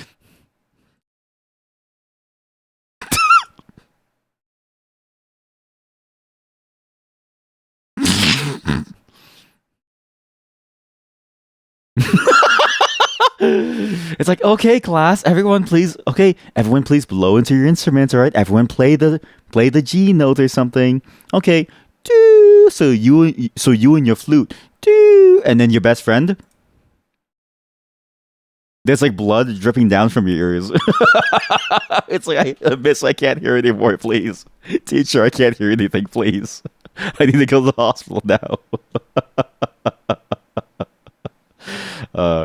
It's like, okay, class, everyone please blow into your instruments, all right? Everyone play the G note or something. Okay. Do so you and your flute. Do and then your best friend. There's like blood dripping down from your ears. It's like miss, I can't hear anymore, please. Teacher, I can't hear anything, please. I need to go to the hospital now.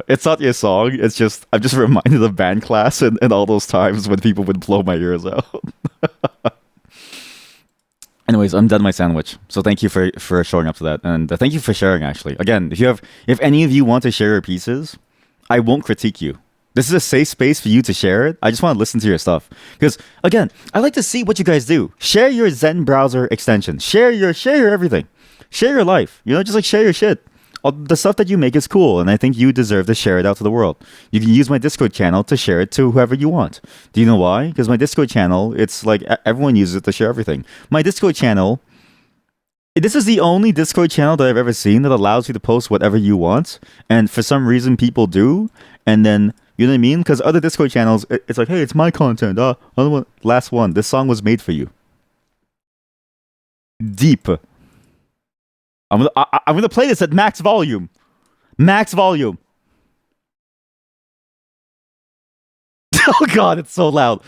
It's not your song. It's just I'm just reminded of band class and all those times when people would blow my ears out. Anyways, I'm done my sandwich. So thank you for showing up to that, and thank you for sharing. Actually, again, if any of you want to share your pieces, I won't critique you. This is a safe space for you to share it. I just want to listen to your stuff because again, I like to see what you guys do. Share your Zen browser extension. Share your everything. Share your life. Just like share your shit. All the stuff that you make is cool, and I think you deserve to share it out to the world. You can use my Discord channel to share it to whoever you want. Do you know why? Because my Discord channel, it's like everyone uses it to share everything. My Discord channel, this is the only Discord channel that I've ever seen that allows you to post whatever you want, and for some reason people do, and then you know what I mean? Because other Discord channels, it's like, hey, it's my content. Last one. This song was made for you. Deep. I'm gonna play this at max volume. Max volume. Oh God, it's so loud.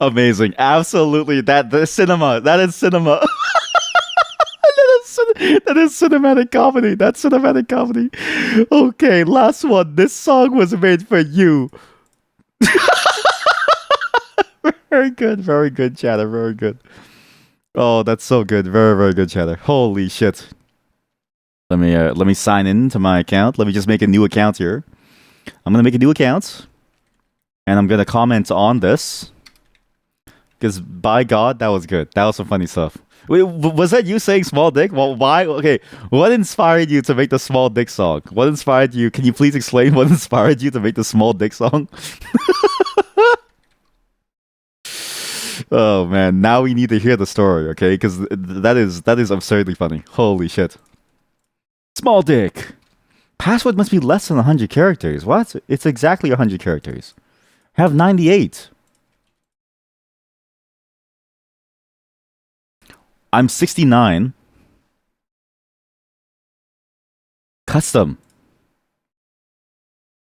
Amazing. Absolutely. The cinema. That is cinema. That is cinematic comedy. That's cinematic comedy. Okay, last one. This song was made for you. Very good. Very good, Chatter. Very good. Oh, that's so good. Very, very good, Chatter. Holy shit. Let me sign in to my account. Let me just make a new account here. I'm gonna make a new account, and I'm gonna comment on this. Because by God, that was good. That was some funny stuff. Wait, was that you saying small dick? Well, why? Okay, what inspired you to make the small dick song? What inspired you? Can you please explain what inspired you to make the small dick song? Oh man, now we need to hear the story, okay? Because that is absurdly funny. Holy shit. Small dick. Password must be less than 100 characters. What? It's exactly 100 characters. I have 98. I'm 69. Custom.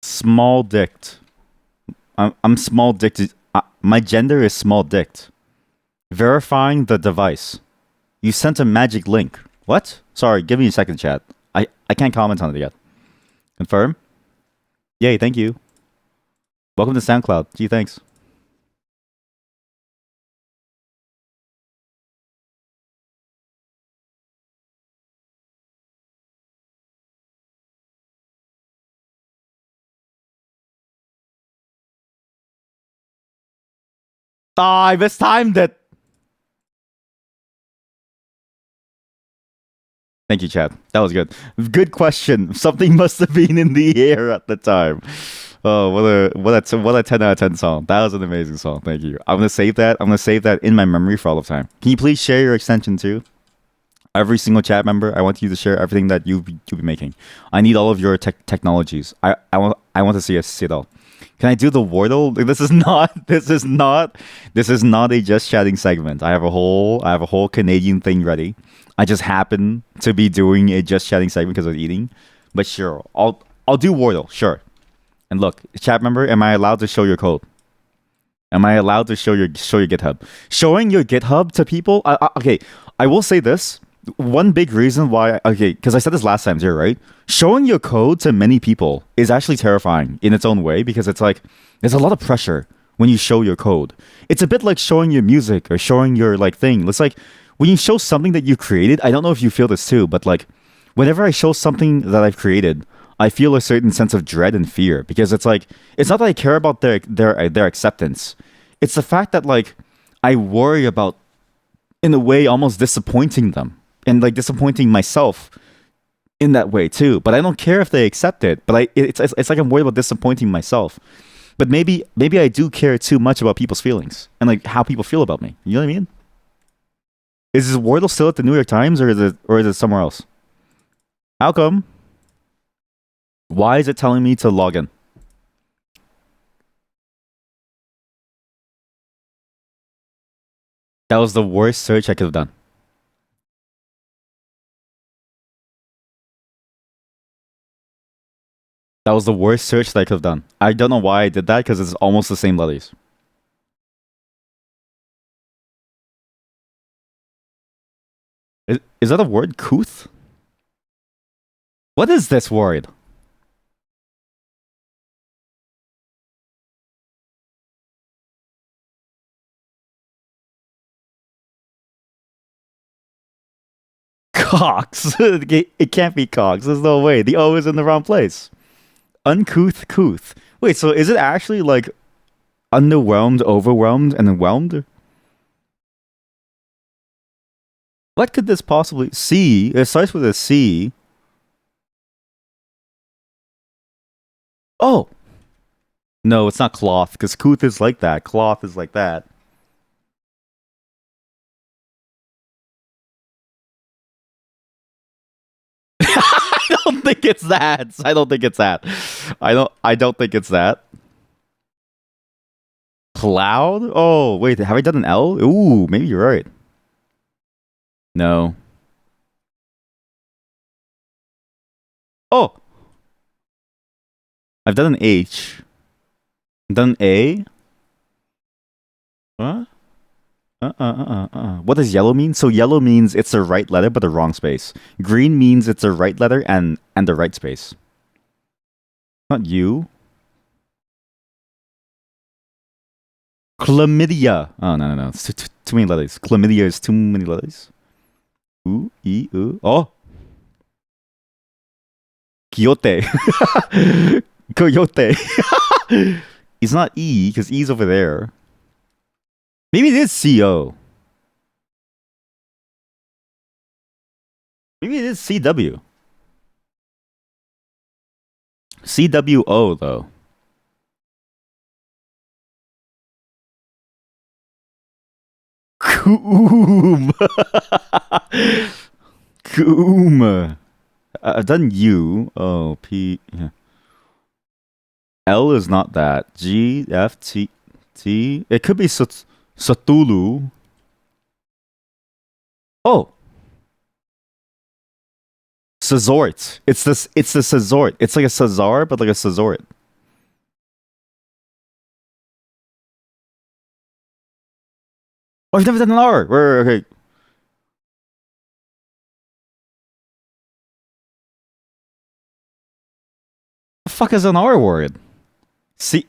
Small dicked. I'm small dicked. My gender is small dicked. Verifying the device. You sent a magic link. What? Sorry, give me a second, chat. I can't comment on it yet. Confirm? Yay, thank you. Welcome to SoundCloud. Gee, thanks. Ah, I mistimed it. Thank you, Chad. That was good. Good question. Something must have been in the air at the time. Oh, what a 10 out of 10 song. That was an amazing song. Thank you. I'm gonna save that. I'm gonna save that in my memory for all of time. Can you please share your extension too? Every single chat member, I want you to share everything that you'll be making. I need all of your technologies. I want to see it all. Can I do the Wordle? This is not a just chatting segment. I have a whole Canadian thing ready. I just happen to be doing a just chatting segment because of eating. But sure, I'll do Wordle, sure. And look, chat member, am I allowed to show your code? Am I allowed to show your GitHub? Showing your GitHub to people? Okay, I will say this. One big reason why, okay, because I said this last time too, right? Showing your code to many people is actually terrifying in its own way because it's like there's a lot of pressure when you show your code. It's a bit like showing your music or showing your like thing. It's like when you show something that you created. I don't know if you feel this too, but like whenever I show something that I've created, I feel a certain sense of dread and fear because it's like it's not that I care about their acceptance. It's the fact that like I worry about in a way almost disappointing them and like disappointing myself in that way too. But I don't care if they accept it. But it's like I'm worried about disappointing myself. But maybe I do care too much about people's feelings and like how people feel about me. You know what I mean? Is this Wordle still at the New York Times or is it somewhere else? How come? Why is it telling me to log in? That was the worst search I could have done. That was the worst search that I could have done. I don't know why I did that because it's almost the same letters. Is that a word? Couth? What is this word? Cox. It can't be Cox. There's no way. The O is in the wrong place. Uncouth, couth. Wait, so is it actually like underwhelmed, overwhelmed, and whelmed? What could this possibly C? It starts with a C. Oh. No, it's not cloth, because couth is like that. Cloth is like that. I don't think it's that. I don't think it's that. I don't think it's that. Cloud? Oh, wait, have I done an L? Ooh, maybe you're right. No. Oh. I've done an H. I've done an A. What? What does yellow mean? So yellow means it's the right letter but the wrong space. Green means it's the right letter and the right space. Not you. Chlamydia. Oh no. It's too many letters. Chlamydia is too many letters. Ooh, e, ooh. Oh. Quixote. Coyote. It's not E because E's over there. Maybe it is CO. Maybe it is CW. CWO though. Coom. Coom. I've done U. Oh, P. Yeah. L is not that. G, F, T, T. It could be Satulu. Oh. Sazort. It's this. It's the Sazort. It's like a Sazar, but like a Sazort. Oh, I've never done an R. Okay. The fuck is an R word? See,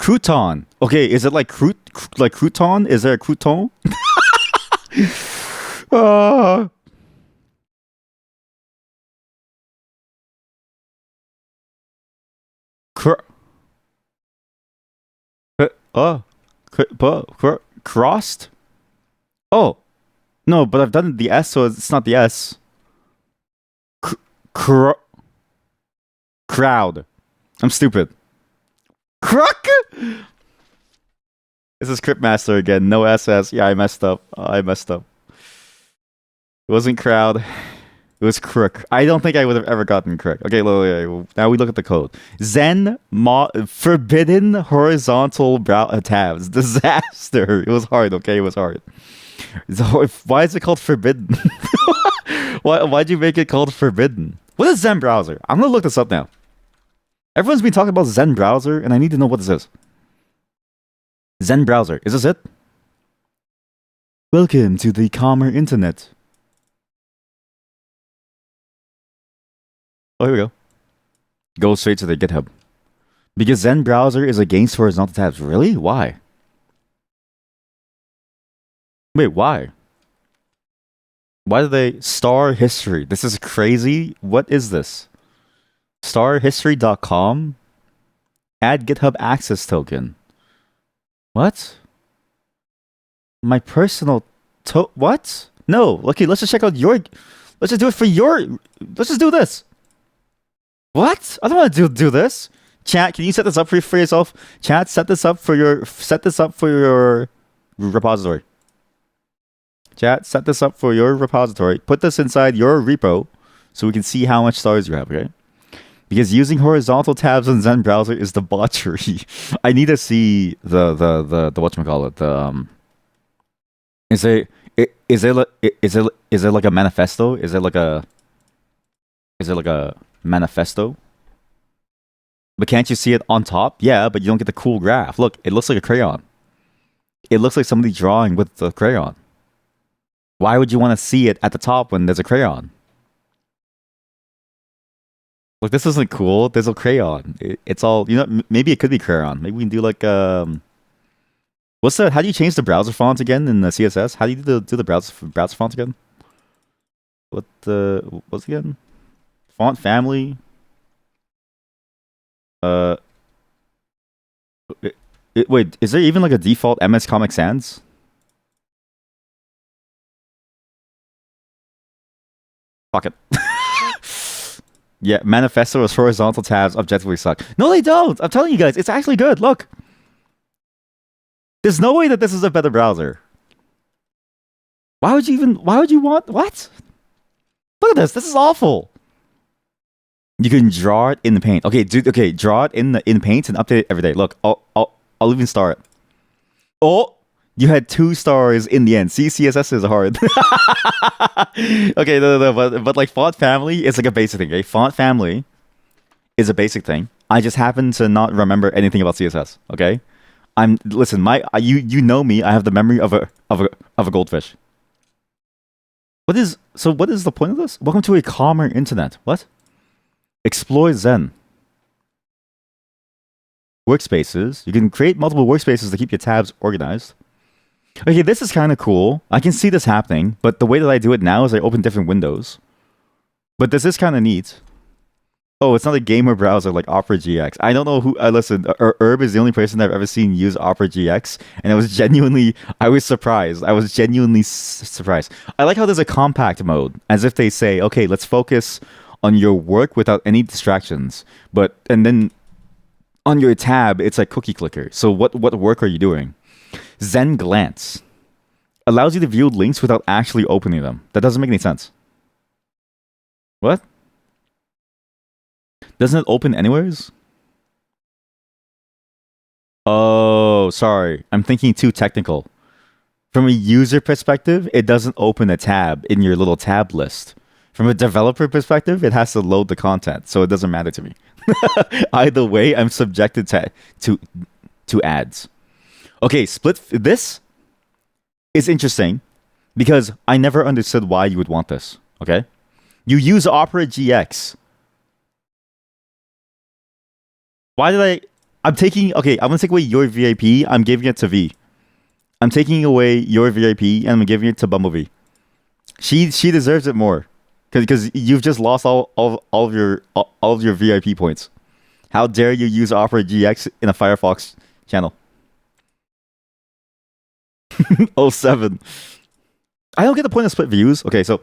crouton. Okay, is it like like crouton? Is there a crouton? uh, cr- uh, crossed? Oh, no, but I've done the S, so it's not the S. Cr- crowd. I'm stupid. Crook? This is Cryptmaster again. No SS. Yeah, I messed up. It wasn't crowd. It was crook. I don't think I would have ever gotten crook. Okay, look, now we look at the code. Forbidden horizontal tabs. Disaster. It was hard, okay? It was hard. So why is it called forbidden? Why'd you make it called forbidden? What is Zen browser? I'm gonna look this up now. Everyone's been talking about Zen browser, and I need to know what this is. Zen browser. Is this it? Welcome to the calmer internet. Oh, here we go. Go straight to the GitHub. Because Zen browser is against horizontal tabs. Really? Why? Wait, why? Why do they... Star history. This is crazy. What is this? Starhistory.com? Add GitHub access token. What? My personal... What? No. Okay, let's just check out your... Let's just do it for your... Let's just do this. What? I don't want to do this. Chat, can you set this up for yourself? Chat, set this up for your repository. Chat, set this up for your repository. Put this inside your repo so we can see how much stars you have, okay? Because using horizontal tabs in Zen browser is debauchery. I need to see the whatchamacallit. Is it like a manifesto? Is it like a manifesto? But can't you see it on top? Yeah, but you don't get the cool graph. Look, it looks like a crayon. It looks like somebody drawing with the crayon. Why would you want to see it at the top when there's a crayon? Look, this isn't cool. There's a crayon. It's all, maybe it could be crayon. Maybe we can do like, what's that? How do you change the browser font again in the CSS? How do you do the browser font again? What's it again? Font family. Wait, is there even like a default MS Comic Sans? Fuck it. Yeah, manifesto is horizontal tabs objectively suck. No, they don't. I'm telling you guys, it's actually good. Look. There's no way that this is a better browser. Why would you want, what? Look at this. This is awful. You can draw it in the paint. Okay, dude. Okay, draw it in paint and update it every day. Look, I'll even star it. Oh, you had 2 stars in the end. See, CSS is hard. Okay, no, but like font family is like a basic thing. Okay, font family is a basic thing. I just happen to not remember anything about CSS. Okay, I'm listen. You know me. I have the memory of a goldfish. What is the point of this? Welcome to a calmer internet. What? Explore Zen. Workspaces. You can create multiple workspaces to keep your tabs organized. Okay, this is kind of cool. I can see this happening, but the way that I do it now is I open different windows. But this is kind of neat. Oh, it's not a gamer browser like Opera GX. I don't know who. Listen, Herb is the only person I've ever seen use Opera GX, and I was surprised. I was genuinely surprised. I like how there's a compact mode, as if they say, okay, let's focus on your work without any distractions. And then on your tab, it's like cookie clicker. So what work are you doing? Zen Glance allows you to view links without actually opening them. That doesn't make any sense. What? Doesn't it open anywheres? Oh, sorry. I'm thinking too technical. From a user perspective, it doesn't open a tab in your little tab list. From a developer perspective, it has to load the content, so it doesn't matter to me. Either way, I'm subjected to ads. Okay, this is interesting because I never understood why you would want this. Okay, you use Opera GX. Why did I? I'm taking. Okay, I'm gonna take away your VIP. I'm giving it to V. I'm taking away your VIP and I'm giving it to Bumblebee. She deserves it more because you've just lost all of your VIP points. How dare you use Opera GX in a Firefox channel? Oh 07. I don't get the point of split views. Okay, so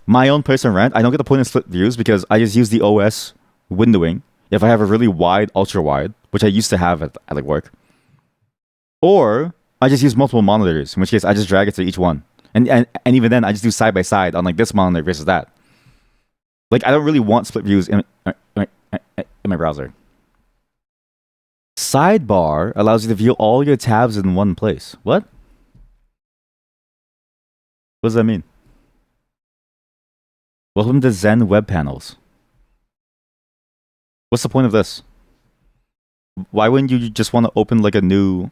my own personal rant, I don't get the point of split views because I just use the OS windowing if I have a really wide, ultra wide, which I used to have at like work. Or I just use multiple monitors, in which case I just drag it to each one. And even then, I just do side by side on like this monitor versus that. Like I don't really want split views in my browser. Sidebar allows you to view all your tabs in one place. What? What does that mean? Welcome to Zen web panels. What's the point of this? Why wouldn't you just want to open like a new...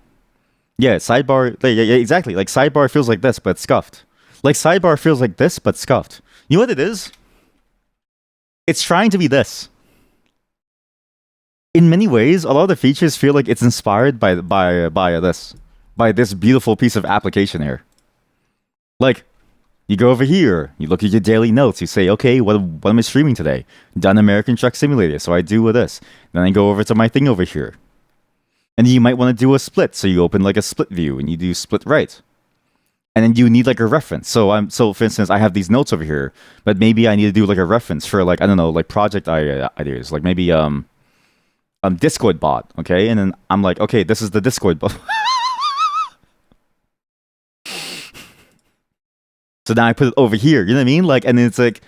Yeah, sidebar... Yeah, exactly. Like sidebar feels like this, but scuffed. Like sidebar feels like this, but scuffed. You know what it is? It's trying to be this. In many ways, a lot of the features feel like it's inspired by this beautiful piece of application here. Like, you go over here, you look at your daily notes, you say, okay, what am I streaming today? Done American Truck Simulator, so I do with this. Then I go over to my thing over here. And you might want to do a split, so you open like a split view and you do split right. And then you need like a reference. So for instance, I have these notes over here, but maybe I need to do like a reference for like, I don't know, like project ideas. Like maybe Discord bot, okay? And then I'm like, okay, this is the Discord bot. So now I put it over here, you know what I mean? Like, and then it's like,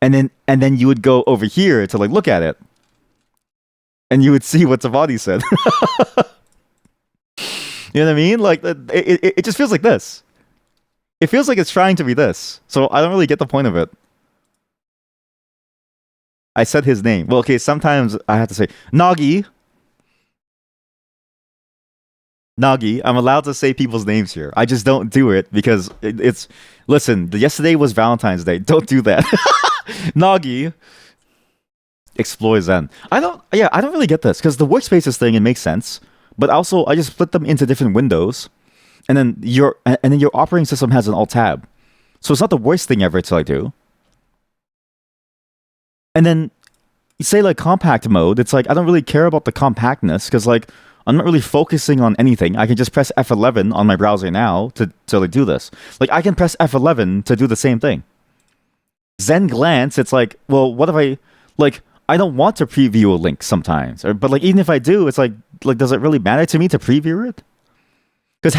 and then you would go over here to like look at it, and you would see what Savati said. You know what I mean? Like, it just feels like this. It feels like it's trying to be this. So I don't really get the point of it. I said his name. Well, okay, sometimes I have to say Nagi. Nagi, I'm allowed to say people's names here. I just don't do it because it's... Listen, yesterday was Valentine's Day. Don't do that. Nagi. Explore Zen. I don't really get this because the workspaces thing, it makes sense. But also, I just split them into different windows. And then your operating system has an alt tab. So it's not the worst thing ever to like do. And then, you say like compact mode, it's like, I don't really care about the compactness because like, I'm not really focusing on anything. I can just press F11 on my browser now to like do this. Like I can press F11 to do the same thing. Zen Glance, it's like, well, what if I don't want to preview a link sometimes. But like even if I do, it's like does it really matter to me to preview it? Because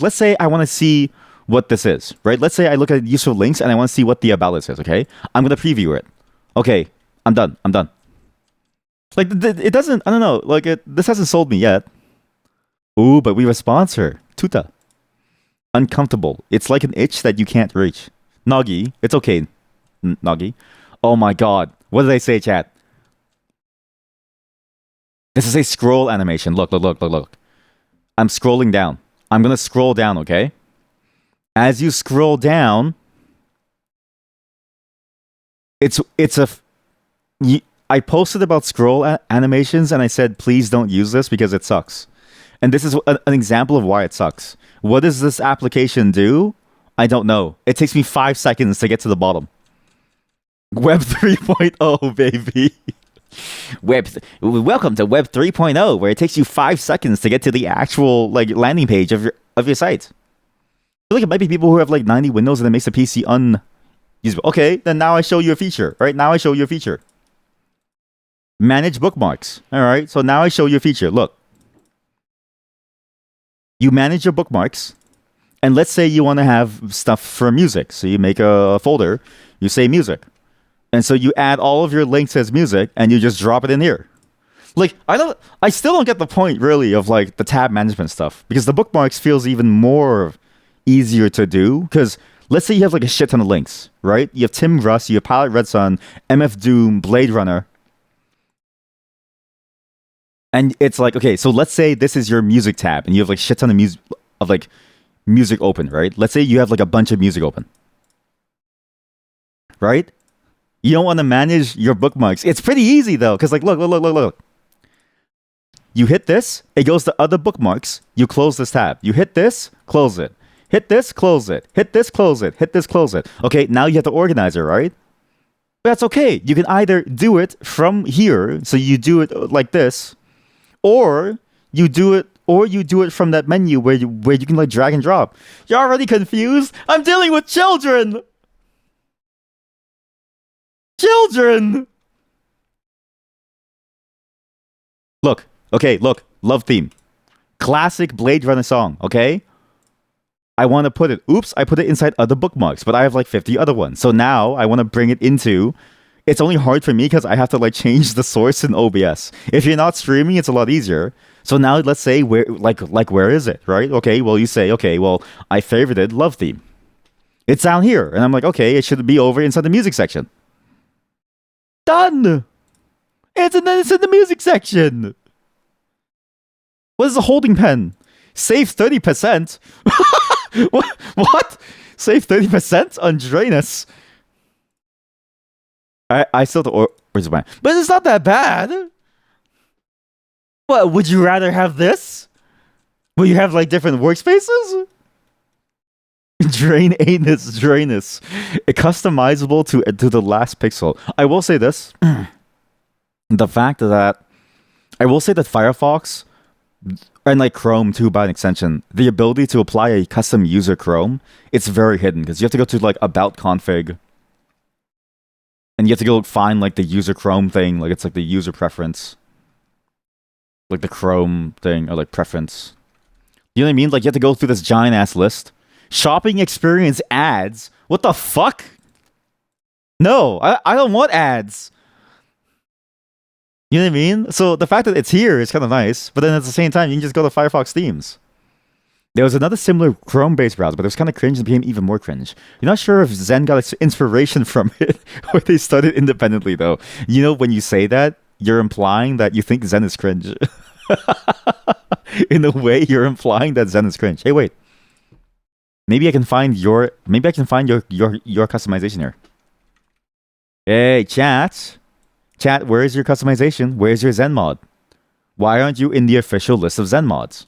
let's say I want to see what this is, right? Let's say I look at useful links and I want to see what the about list is, okay? I'm going to preview it. Okay, I'm done. Like, it doesn't, I don't know, like, this hasn't sold me yet. Ooh, but we have a sponsor. Tuta. Uncomfortable. It's like an itch that you can't reach. Nagi. It's okay, Nagi. Oh my god. What did I say, chat? This is a scroll animation. Look. I'm scrolling down. I'm gonna scroll down, okay? As you scroll down, it's a I posted about animations and I said please don't use this because it sucks. And this is an example of why it sucks. What does this application do? I don't know. It takes me 5 seconds to get to the bottom. Web 3.0, baby. Welcome to Web 3.0, where it takes you 5 seconds to get to the actual like landing page of your site. I feel like it might be people who have like 90 windows and it makes the PC unusable. Okay, then now I show you a feature. Right now I show you a feature. Manage bookmarks. All right, so now I show you a feature. Look, you manage your bookmarks, and let's say you want to have stuff for music. So you make a folder. You say music. And so you add all of your links as music and you just drop it in here. Like, I still don't get the point really of like the tab management stuff, because the bookmarks feels even more easier to do. Because let's say you have like a shit ton of links, right? You have Tim Russ, you have Pilot Red Sun, MF Doom, Blade Runner. And it's like, okay, so let's say this is your music tab and you have like shit ton of music open, right? Let's say you have like a bunch of music open. Right? You don't want to manage your bookmarks. It's pretty easy though, because like look. You hit this, it goes to other bookmarks. You close this tab. You hit this, close it. Hit this, close it. Hit this, close it. Hit this, close it. Okay, now you have to organize it, right? But that's okay. You can either do it from here, so you do it like this, or you do it from that menu where you can like drag and drop. You're already confused? I'm dealing with children. Children! Look, okay, look, love theme. Classic Blade Runner song, okay? I want to put it, I put it inside other bookmarks, but I have like 50 other ones. So now I want to bring it into, it's only hard for me because I have to like change the source in OBS. If you're not streaming, it's a lot easier. So now let's say where is it, right? Okay, well you say, okay, well I favorited love theme. It's down here. And I'm like, okay, it should be over inside the music section. Done. It's in the music section. What is a holding pen? Save 30%. What? Save 30% on Drainus. I still don't. Where's mine? But it's not that bad. What? Would you rather have this? Will you have like different workspaces? Drainus. Customizable to the last pixel. I will say this. The fact that I will say that Firefox and like Chrome too, by an extension, the ability to apply a custom user Chrome, it's very hidden because you have to go to like about config and you have to go find like the user Chrome thing, like it's like the user preference, like the Chrome thing or like preference. You know what I mean? Like you have to go through this giant ass list. Shopping experience ads. What the fuck? No, I don't want ads. You know what I mean? So the fact that it's here is kind of nice, but then at the same time, you can just go to Firefox themes. There was another similar Chrome-based browser, but it was kind of cringe and became even more cringe. You're not sure if Zen got its inspiration from it, or they started independently, though. You know, when you say that, you're implying that you think Zen is cringe. In a way, you're implying that Zen is cringe. Hey, wait. Maybe I can find your customization here. Hey, chat. Chat, where is your customization? Where's your Zen mod? Why aren't you in the official list of Zen mods?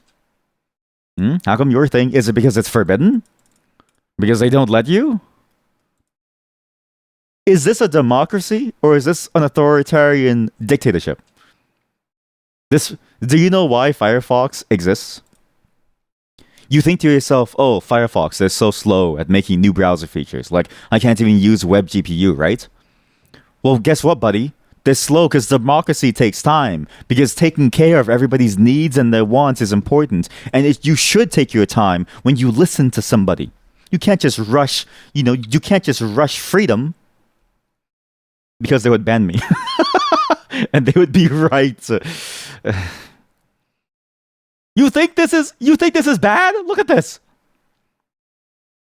How come your thing? Is it because it's forbidden? Because they don't let you? Is this a democracy or is this an authoritarian dictatorship? Do you know why Firefox exists? You think to yourself, oh, Firefox is so slow at making new browser features. Like, I can't even use web GPU, right? Well, guess what, buddy? They're slow because democracy takes time. Because taking care of everybody's needs and their wants is important. And you should take your time when you listen to somebody. You can't just rush, you can't just rush freedom. Because they would ban me. And they would be right. You think this is bad? Look at this.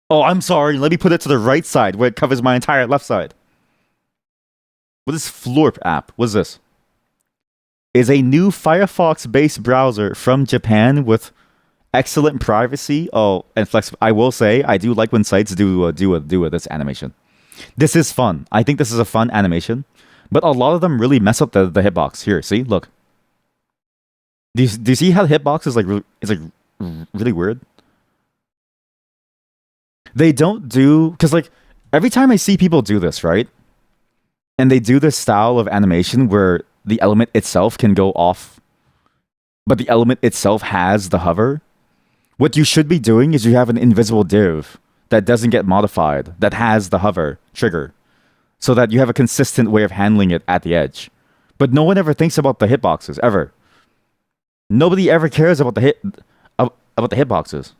Oh, I'm sorry. Let me put it to the right side where it covers my entire left side. What is Florp app? What's this? Is a new Firefox-based browser from Japan with Excellent privacy. Oh, and flexible. I will say I do like when sites do this animation. This is fun. I think this is a fun animation, but a lot of them really mess up the hitbox. Here, see, look. Do you see how the hitbox is like really weird? They don't do because like every time I see people do this, right, and they do this style of animation where the element itself can go off, but the element itself has the hover. What you should be doing is you have an invisible div that doesn't get modified, that has the hover trigger, so that you have a consistent way of handling it at the edge. But no one ever thinks about the hitboxes, ever. Nobody ever cares about the hitboxes.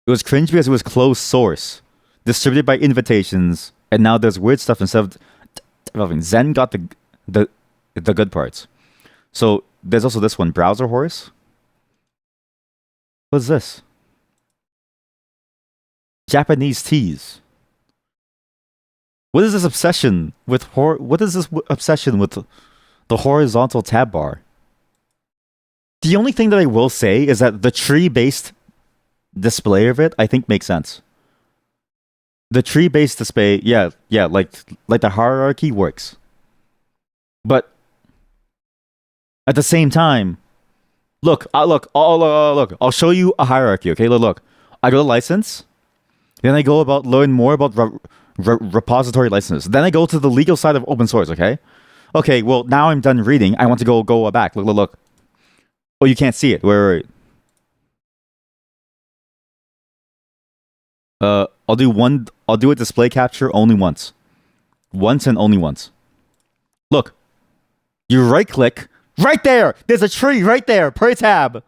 It was cringe because it was closed source, distributed by invitations, and now there's weird stuff instead of developing. Zen got the good parts. So there's also this one, browser horse. What's this? Japanese teas. What is this obsession with What is this obsession with the horizontal tab bar? The only thing that I will say is that the tree-based display of it, I think, makes sense. The tree-based display, yeah, like the hierarchy works. But at the same time, look, I'll show you a hierarchy, okay? Look. I go to license, then I go about learn more about repository licenses. Then I go to the legal side of open source, okay? Okay, well, now I'm done reading. I want to go back. Look. Oh, you can't see it. Wait. I'll do a display capture only once. Once and only once. Look. You right click. Right there! There's a tree right there per tab.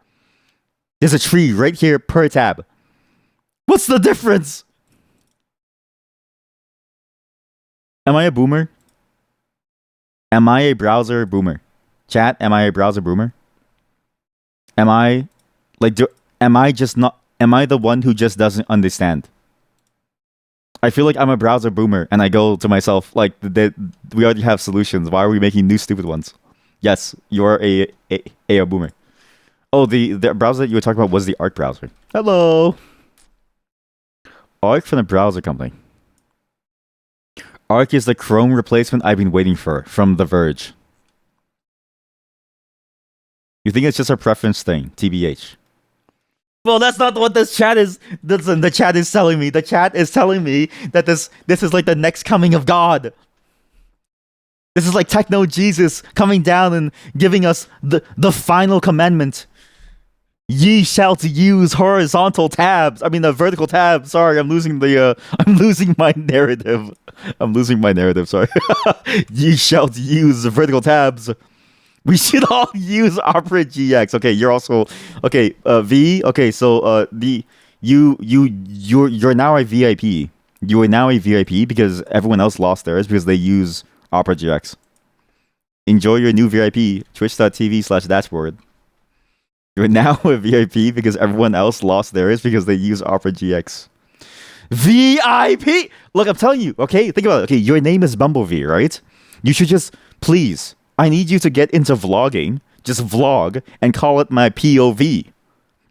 There's a tree right here per tab. What's the difference? Am I a boomer? Am I a browser boomer? Chat, am I a browser boomer? Am I the one who just doesn't understand? I feel like I'm a browser boomer and I go to myself like we already have solutions. Why are we making new stupid ones? Yes, you're a boomer. Oh, the browser that you were talking about was the Arc browser. Hello. Arc from the browser company. Arc is the Chrome replacement I've been waiting for from The Verge. You think it's just a preference thing, TBH? Well, that's not what this chat is. The chat is telling me. The chat is telling me that this is like the next coming of God. This is like Techno Jesus coming down and giving us the final commandment. Ye shall use horizontal tabs. I mean, the vertical tab. Sorry, I'm losing my narrative. I'm losing my narrative. Sorry. Ye shall use the vertical tabs. We should all use Opera GX. Okay, you're also okay. V. Okay, so you're now a VIP. You are now a VIP because everyone else lost theirs because they use Opera GX. Enjoy your new VIP. Twitch.tv/dashboard. You're now a VIP because everyone else lost theirs because they use Opera GX. VIP! Look, I'm telling you, okay? Think about it. Okay, your name is Bumblebee, right? You should just, please, I need you to get into vlogging, just vlog, and call it my POV.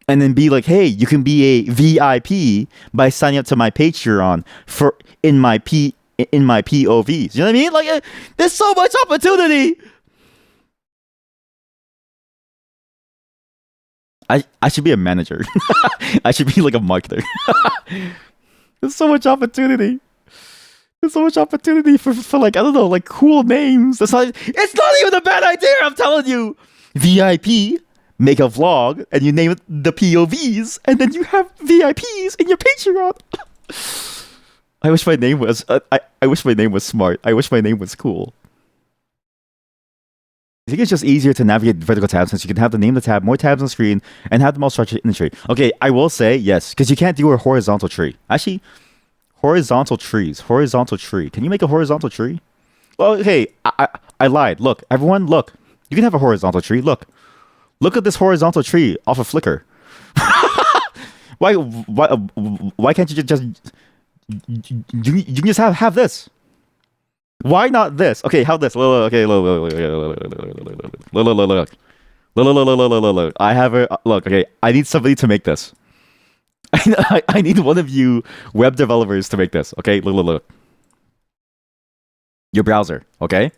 And then be like, hey, you can be a VIP by signing up to my Patreon in my POVs. You know what I mean? Like, there's so much opportunity! I should be a manager. I should be like a marketer. There's so much opportunity. There's so much opportunity for like, I don't know, like cool names. It's not even a bad idea, I'm telling you. VIP, make a vlog, and you name it the POVs, and then you have VIPs in your Patreon. I wish my name was I wish my name was smart. I wish my name was cool. I think it's just easier to navigate vertical tabs since you can have the name of the tab, more tabs on the screen, and have them all structured in the tree. Okay, I will say yes, because you can't do a horizontal tree. Actually, horizontal trees. Horizontal tree. Can you make a horizontal tree? Well, hey, I lied. Look, everyone, look. You can have a horizontal tree. Look at this horizontal tree off of Flickr. Why can't you just you can just have this? Why not this? Okay, how this? Okay, look. Look. I have a look. Okay, I need somebody to make this. I need one of you web developers to make this. Okay, look. Your browser. Okay,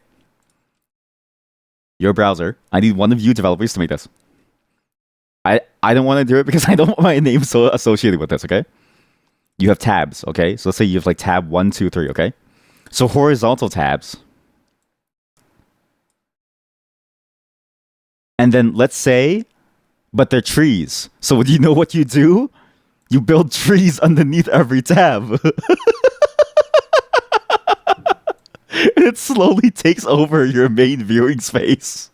your browser. I need one of you developers to make this. I don't want to do it because I don't want my name so associated with this. Okay, you have tabs. Okay, so let's say you have like tab 1, 2, 3. Okay, so horizontal tabs, and then let's say, but they're trees. So do you know what you do? You build trees underneath every tab. And it slowly takes over your main viewing space.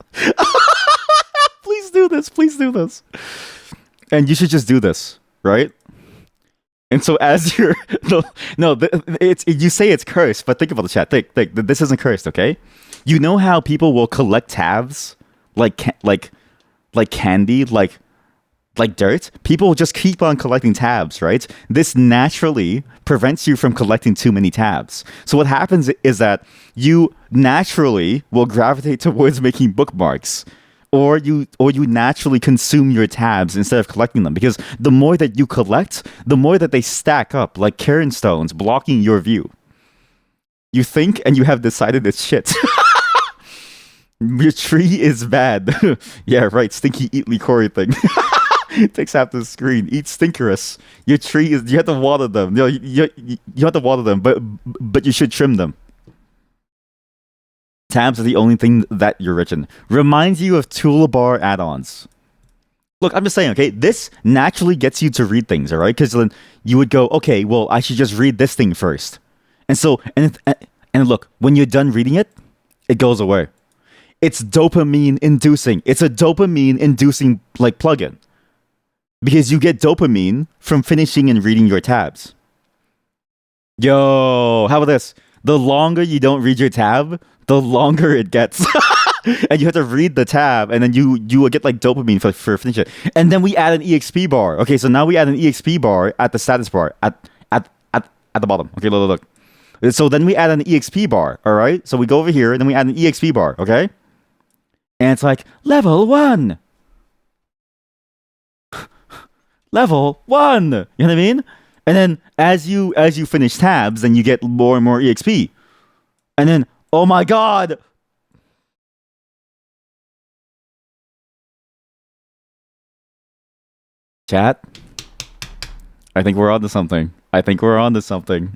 Please do this. Please do this. And you should just do this, right? And so as you're no, it's you say it's cursed, but think about the chat. Think this isn't cursed, okay? You know how people will collect tabs like candy, like dirt? People just keep on collecting tabs, right? This naturally prevents you from collecting too many tabs. So what happens is that you naturally will gravitate towards making bookmarks. Or you naturally consume your tabs instead of collecting them, because the more that you collect, the more that they stack up like cairn stones blocking your view. You think and you have decided it's shit. Your tree is bad. Yeah, right. Stinky eat licory thing. Takes half the screen. Eat stinkerous. Your tree is. You have to water them. You have to water them, but you should trim them. Tabs are the only thing that you're rich in. Reminds you of toolbar add-ons. Look, I'm just saying, okay, this naturally gets you to read things, all right? Because then you would go, okay, well, I should just read this thing first. And so, and look, when you're done reading it, it goes away. It's dopamine inducing. It's a dopamine inducing like plugin, because you get dopamine from finishing and reading your tabs. Yo, how about this? The longer you don't read your tab, the longer it gets. And you have to read the tab, and then you will get like dopamine for finishing it. And then we add an EXP bar. Okay, so now we add an EXP bar at the status bar at the bottom. Okay, look. So then we add an EXP bar. All right, so we go over here, and then we add an EXP bar. Okay, and it's like level 1. Level 1. You know what I mean? And then as you finish tabs, then you get more and more EXP. And then, oh my god! Chat, I think we're on to something. I think we're on to something.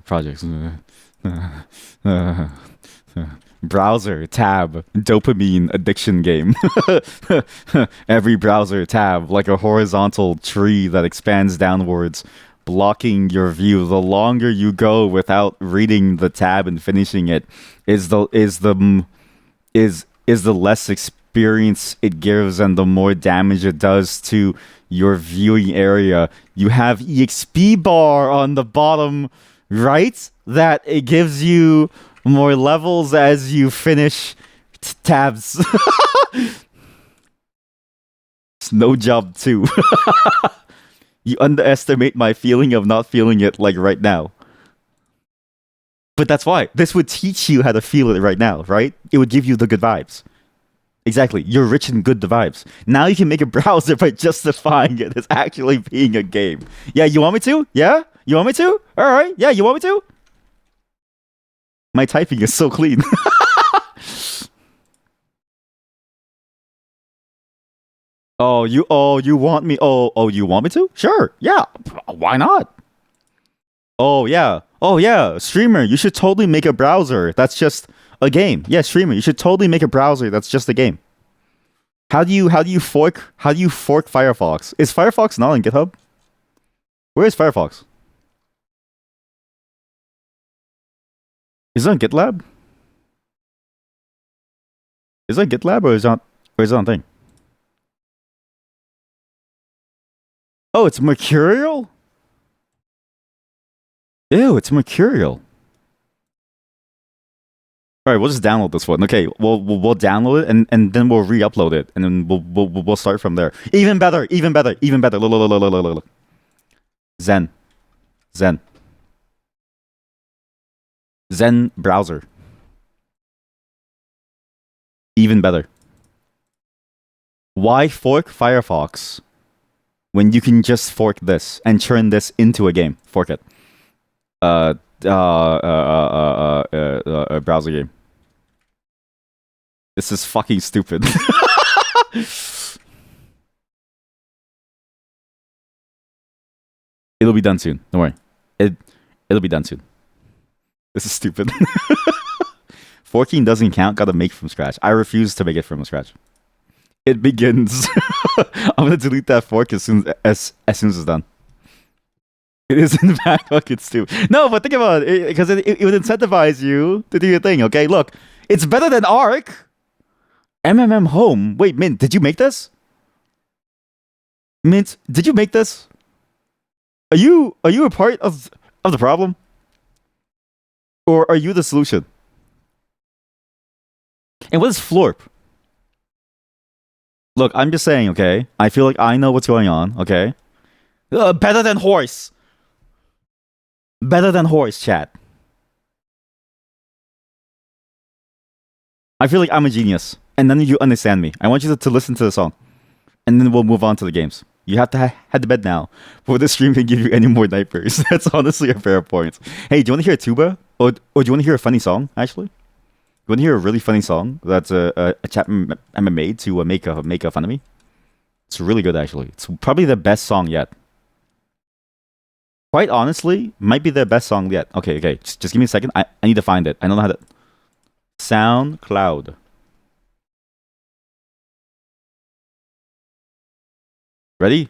Projects. Browser tab dopamine addiction game. Every browser tab like a horizontal tree that expands downwards, blocking your view. The longer you go without reading the tab and finishing it, is the less experience it gives and the more damage it does to your viewing area. You have EXP bar on the bottom right that it gives you more levels as you finish tabs. No job too. You underestimate my feeling of not feeling it like right now. But that's why this would teach you how to feel it right now, right? It would give you the good vibes. Exactly. You're rich in good vibes. Now you can make a browser by justifying it as actually being a game. Yeah, you want me to? Yeah? You want me to? All right. Yeah, you want me to? My typing is so clean. You want me? You want me to? Sure. Yeah. Why not? Oh yeah. Streamer, you should totally make a browser that's just a game. Yeah, streamer, you should totally make a browser that's just a game. How do you fork Firefox? Is Firefox not on GitHub? Where is Firefox? Is it on GitLab? Is it on GitLab or is it on thing? Oh, it's Mercurial? Ew, it's Mercurial. All right, we'll just download this one. Okay, we'll download it and then we'll re-upload it and then we'll start from there. Even better. Look. Zen, Zen, Zen browser. Even better. Why fork Firefox when you can just fork this and turn this into a game? Fork it. Uh, a browser game. This is fucking stupid. It'll be done soon. Don't worry. It'll be done soon. This is stupid. Forking doesn't count. Gotta make from scratch. I refuse to make it from scratch. It begins. I'm gonna delete that fork as soon as it's done. It is in fact fucking stupid. No, but think about it, because it would incentivize you to do your thing. Okay, look, it's better than Arc. MMM Home. Wait, Mint, did you make this? Mint, did you make this? Are you a part of the problem, or are you the solution? And what is Florp? Look, I'm just saying. Okay, I feel like I know what's going on. Okay, better than horse. Better than horse, chat. I feel like I'm a genius, and none of you understand me. I want you to listen to the song, and then we'll move on to the games. You have to head to bed now before the stream can give you any more nightmares. That's honestly a fair point. Hey, do you want to hear a tuba? Or do you want to hear a funny song, actually? You want to hear a really funny song that's a chat Emma made to make fun of me? It's really good, actually. It's probably the best song yet. Quite honestly, might be the best song yet. Okay. Just give me a second. I need to find it. I don't know how to... SoundCloud. Ready?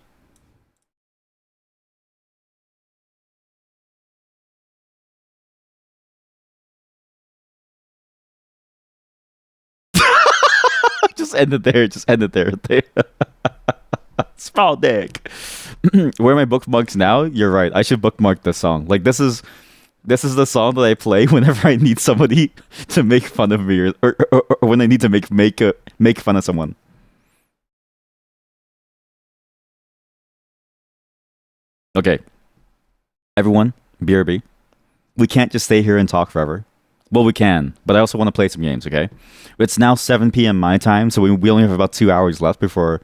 Just end it there. Just end it there. Small dick. Where are my bookmarks now? You're right. I should bookmark this song. Like this is the song that I play whenever I need somebody to make fun of me, or when I need to make fun of someone. Okay, everyone, BRB. We can't just stay here and talk forever. Well, we can, but I also want to play some games. Okay, it's now 7 p.m. my time, so we only have about 2 hours left before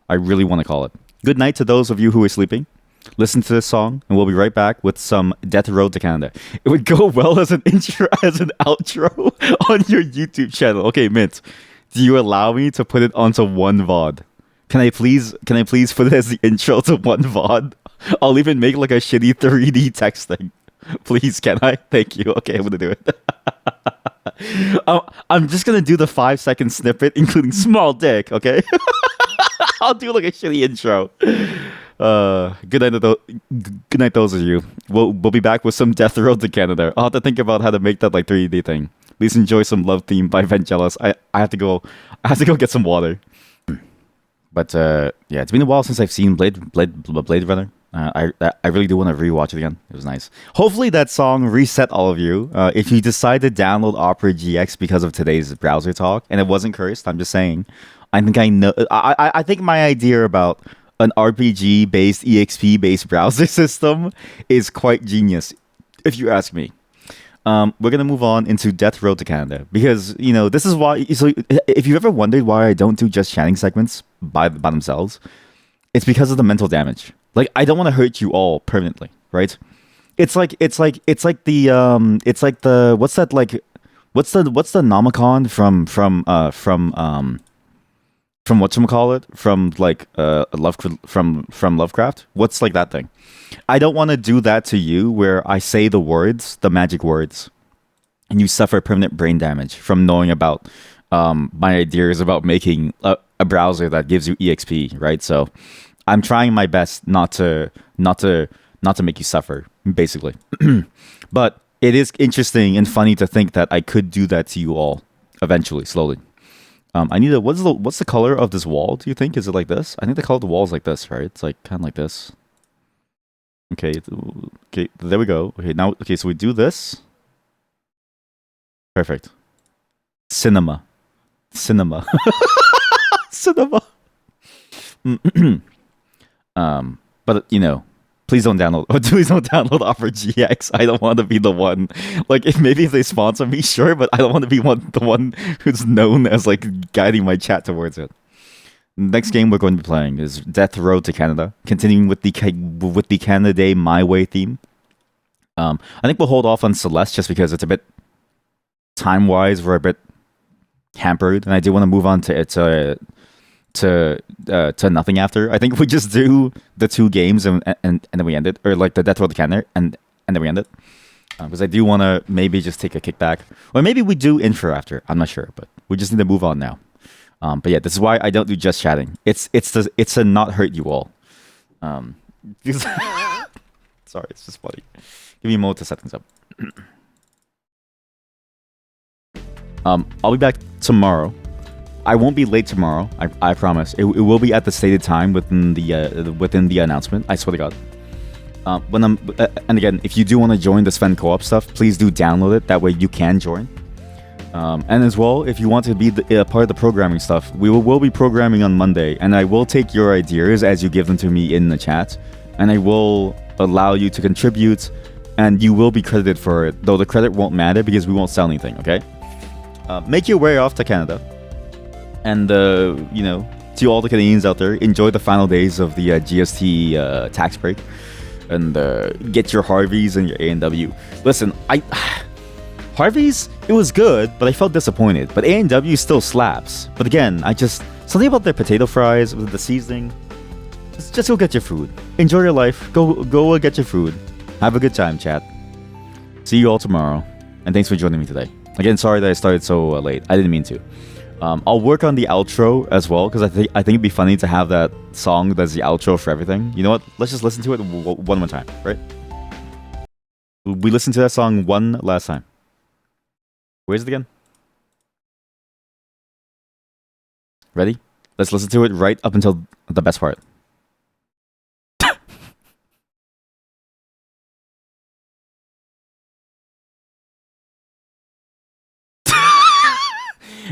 I really want to call it. Good night to those of you who are sleeping. Listen to this song, and we'll be right back with some Death Road to Canada. It would go well as an intro, as an outro on your YouTube channel. Okay, Mint, do you allow me to put it onto one VOD? Can I please put it as the intro to one VOD? I'll even make like a shitty 3D text thing. Please, can I? Thank you. Okay, I'm gonna do it. I'm just gonna do the 5 second snippet, including small dick. Okay, I'll do like a shitty intro. Good night, good night, those of you. We'll be back with some Death Road to Canada. I'll have to think about how to make that like 3D thing. Please enjoy some Love Theme by Vangelis. I have to go. I have to go get some water. But yeah, it's been a while since I've seen Blade Runner. I really do want to rewatch it again. It was nice. Hopefully that song reset all of you. If you decide to download Opera GX because of today's browser talk and it wasn't cursed, I'm just saying. I think I know. I think my idea about an RPG based EXP based browser system is quite genius, if you ask me. We're gonna move on into Death Road to Canada because this is why. So if you've ever wondered why I don't do just chatting segments by themselves, it's because of the mental damage. Like I don't want to hurt you all permanently, right? It's like the what's that like? What's the nomicon from whatchamacallit? From like from Lovecraft? What's like that thing? I don't want to do that to you where I say the words, the magic words, and you suffer permanent brain damage from knowing about my ideas about making a browser that gives you EXP, right? So I'm trying my best not to make you suffer, basically. But it is interesting and funny to think that I could do that to you all eventually, slowly. I need a what's the color of this wall? Do you think is it like this? I think the color of the wall is like this, right? It's like kind of like this. Okay, there we go. Okay, now so we do this. Perfect. Cinema, cinema. But Please don't download. Please don't download Opera GX. I don't want to be the one. Like, if maybe if they sponsor me, sure, but I don't want to be the one who's known as like guiding my chat towards it. Next game we're going to be playing is Death Road to Canada, continuing with the Canada Day My Way theme. I think we'll hold off on Celeste just because it's a bit time wise. We're a bit hampered, and I do want to move on to it. To nothing after. I think we just do the two games and then we end it, or like the Death Road to Canada and then we end it. Because I do want to maybe just take a kickback, or maybe we do intro after. I'm not sure, but we just need to move on now. But yeah, this is why I don't do just chatting. It's to not hurt you all. Because sorry, it's just funny. Give me a moment to set things up. I'll be back tomorrow. I won't be late tomorrow. I promise. It will be at the stated time within the announcement. I swear to God. And again, if you do want to join the Sven co-op stuff, please do download it. That way you can join. And as well, if you want to be part of the programming stuff, we'll be programming on Monday, and I will take your ideas as you give them to me in the chat, and I will allow you to contribute, and you will be credited for it. Though the credit won't matter because we won't sell anything. Okay. Make your way off to Canada. And, to all the Canadians out there, enjoy the final days of the GST tax break. And get your Harveys and your A&W. Listen, Harveys, it was good, but I felt disappointed. But A&W still slaps. But again, something about their potato fries with the seasoning. Just go get your food. Enjoy your life. Go get your food. Have a good time, chat. See you all tomorrow. And thanks for joining me today. Again, sorry that I started so late. I didn't mean to. I'll work on the outro as well, because I think it'd be funny to have that song that's the outro for everything. You know what? Let's just listen to it one more time, right? We listened to that song one last time. Where's it again? Ready? Let's listen to it right up until the best part.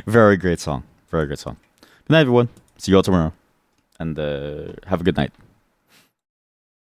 Very great song. Very great song. Good night, everyone. See you all tomorrow. And have a good night.